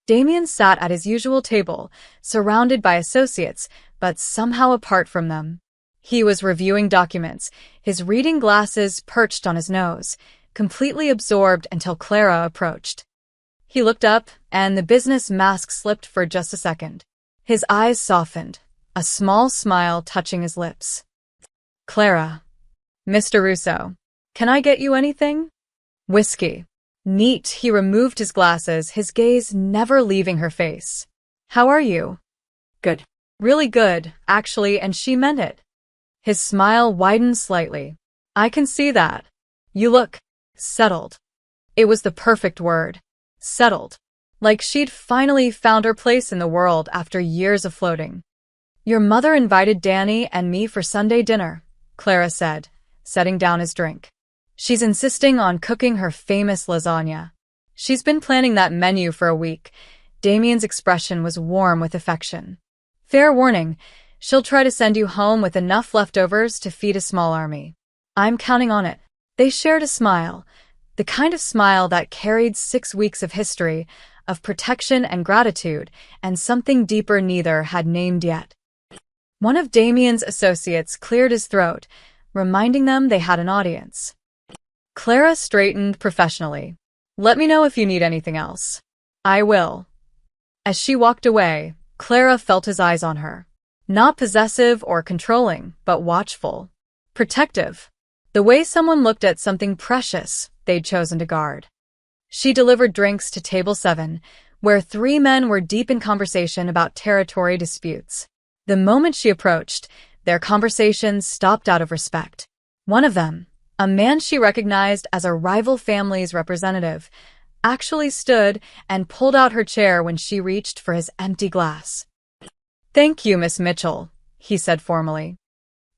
Damien sat at his usual table, surrounded by associates, but somehow apart from them. He was reviewing documents, his reading glasses perched on his nose, completely absorbed until Clara approached. He looked up, and the business mask slipped for just a second. His eyes softened, a small smile touching his lips. Clara. Mr. Rousseau. Can I get you anything? Whiskey. Neat, he removed his glasses, his gaze never leaving her face. How are you? Good. Really good, actually, and she meant it. His smile widened slightly. I can see that. You look settled. It was the perfect word. Settled. like she'd finally found her place in the world after years of floating. "Your mother invited Danny and me for Sunday dinner," Clara said, setting down his drink. "She's insisting on cooking her famous lasagna. She's been planning that menu for a week." Damien's expression was warm with affection. "Fair warning, she'll try to send you home with enough leftovers to feed a small army. I'm counting on it." They shared a smile, the kind of smile that carried 6 weeks of history, of protection and gratitude, and something deeper neither had named yet. One of Damien's associates cleared his throat, reminding them they had an audience. Clara straightened professionally. "Let me know if you need anything else." "I will." As she walked away, Clara felt his eyes on her. Not possessive or controlling, but watchful. Protective. The way someone looked at something precious they'd chosen to guard. She delivered drinks to table 7, where 3 men were deep in conversation about territory disputes. The moment she approached, their conversations stopped out of respect. One of them, a man she recognized as a rival family's representative, actually stood and pulled out her chair when she reached for his empty glass. "Thank you, Miss Mitchell," he said formally.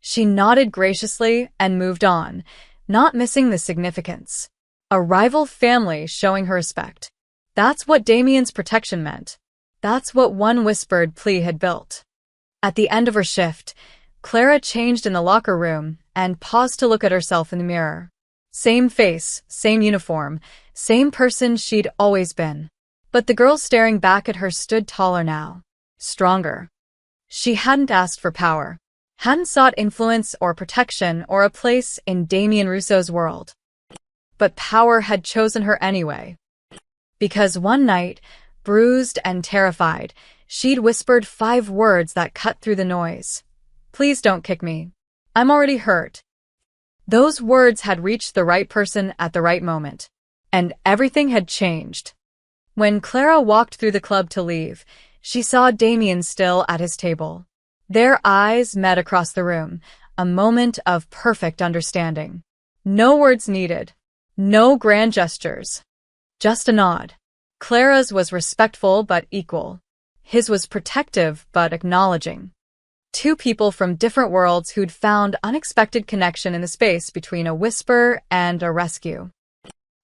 She nodded graciously and moved on, not missing the significance. A rival family showing her respect. That's what Damien's protection meant. That's what one whispered plea had built. At the end of her shift, Clara changed in the locker room and paused to look at herself in the mirror. Same face, same uniform, same person she'd always been. But the girl staring back at her stood taller now. Stronger. She hadn't asked for power. Hadn't sought influence or protection or a place in Damien Rousseau's world. But power had chosen her anyway. Because one night, bruised and terrified, she'd whispered 5 words that cut through the noise. "Please don't kick me. I'm already hurt." Those words had reached the right person at the right moment. And everything had changed. When Clara walked through the club to leave, she saw Damien still at his table. Their eyes met across the room, a moment of perfect understanding. No words needed. No grand gestures. Just a nod. Clara's was respectful but equal. His was protective but acknowledging. 2 people from different worlds who'd found unexpected connection in the space between a whisper and a rescue.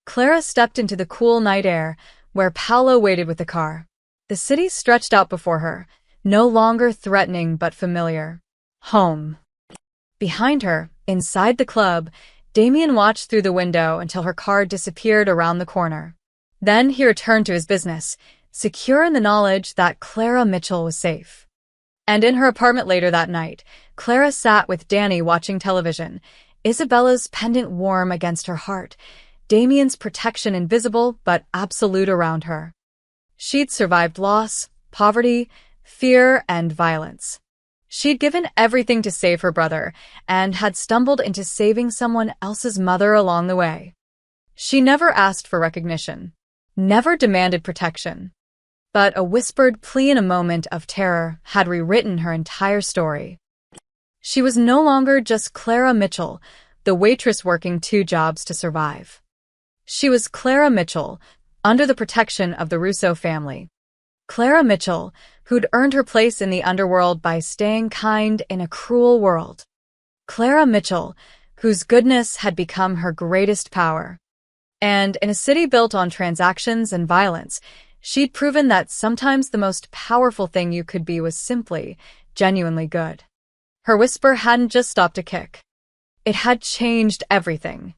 Clara stepped into the cool night air, where Paolo waited with the car. The city stretched out before her, no longer threatening but familiar. Home. Behind her, inside the club, Damien watched through the window until her car disappeared around the corner. Then he returned to his business, secure in the knowledge that Clara Mitchell was safe. And in her apartment later that night, Clara sat with Danny watching television, Isabella's pendant warm against her heart, Damien's protection invisible but absolute around her. She'd survived loss, poverty, fear, and violence. She'd given everything to save her brother and had stumbled into saving someone else's mother along the way. She never asked for recognition, never demanded protection. But a whispered plea in a moment of terror had rewritten her entire story. She was no longer just Clara Mitchell, the waitress working 2 jobs to survive. She was Clara Mitchell, under the protection of the Rousseau family. Clara Mitchell, who'd earned her place in the underworld by staying kind in a cruel world. Clara Mitchell, whose goodness had become her greatest power. And in a city built on transactions and violence, she'd proven that sometimes the most powerful thing you could be was simply, genuinely good. Her whisper hadn't just stopped a kick. It had changed everything.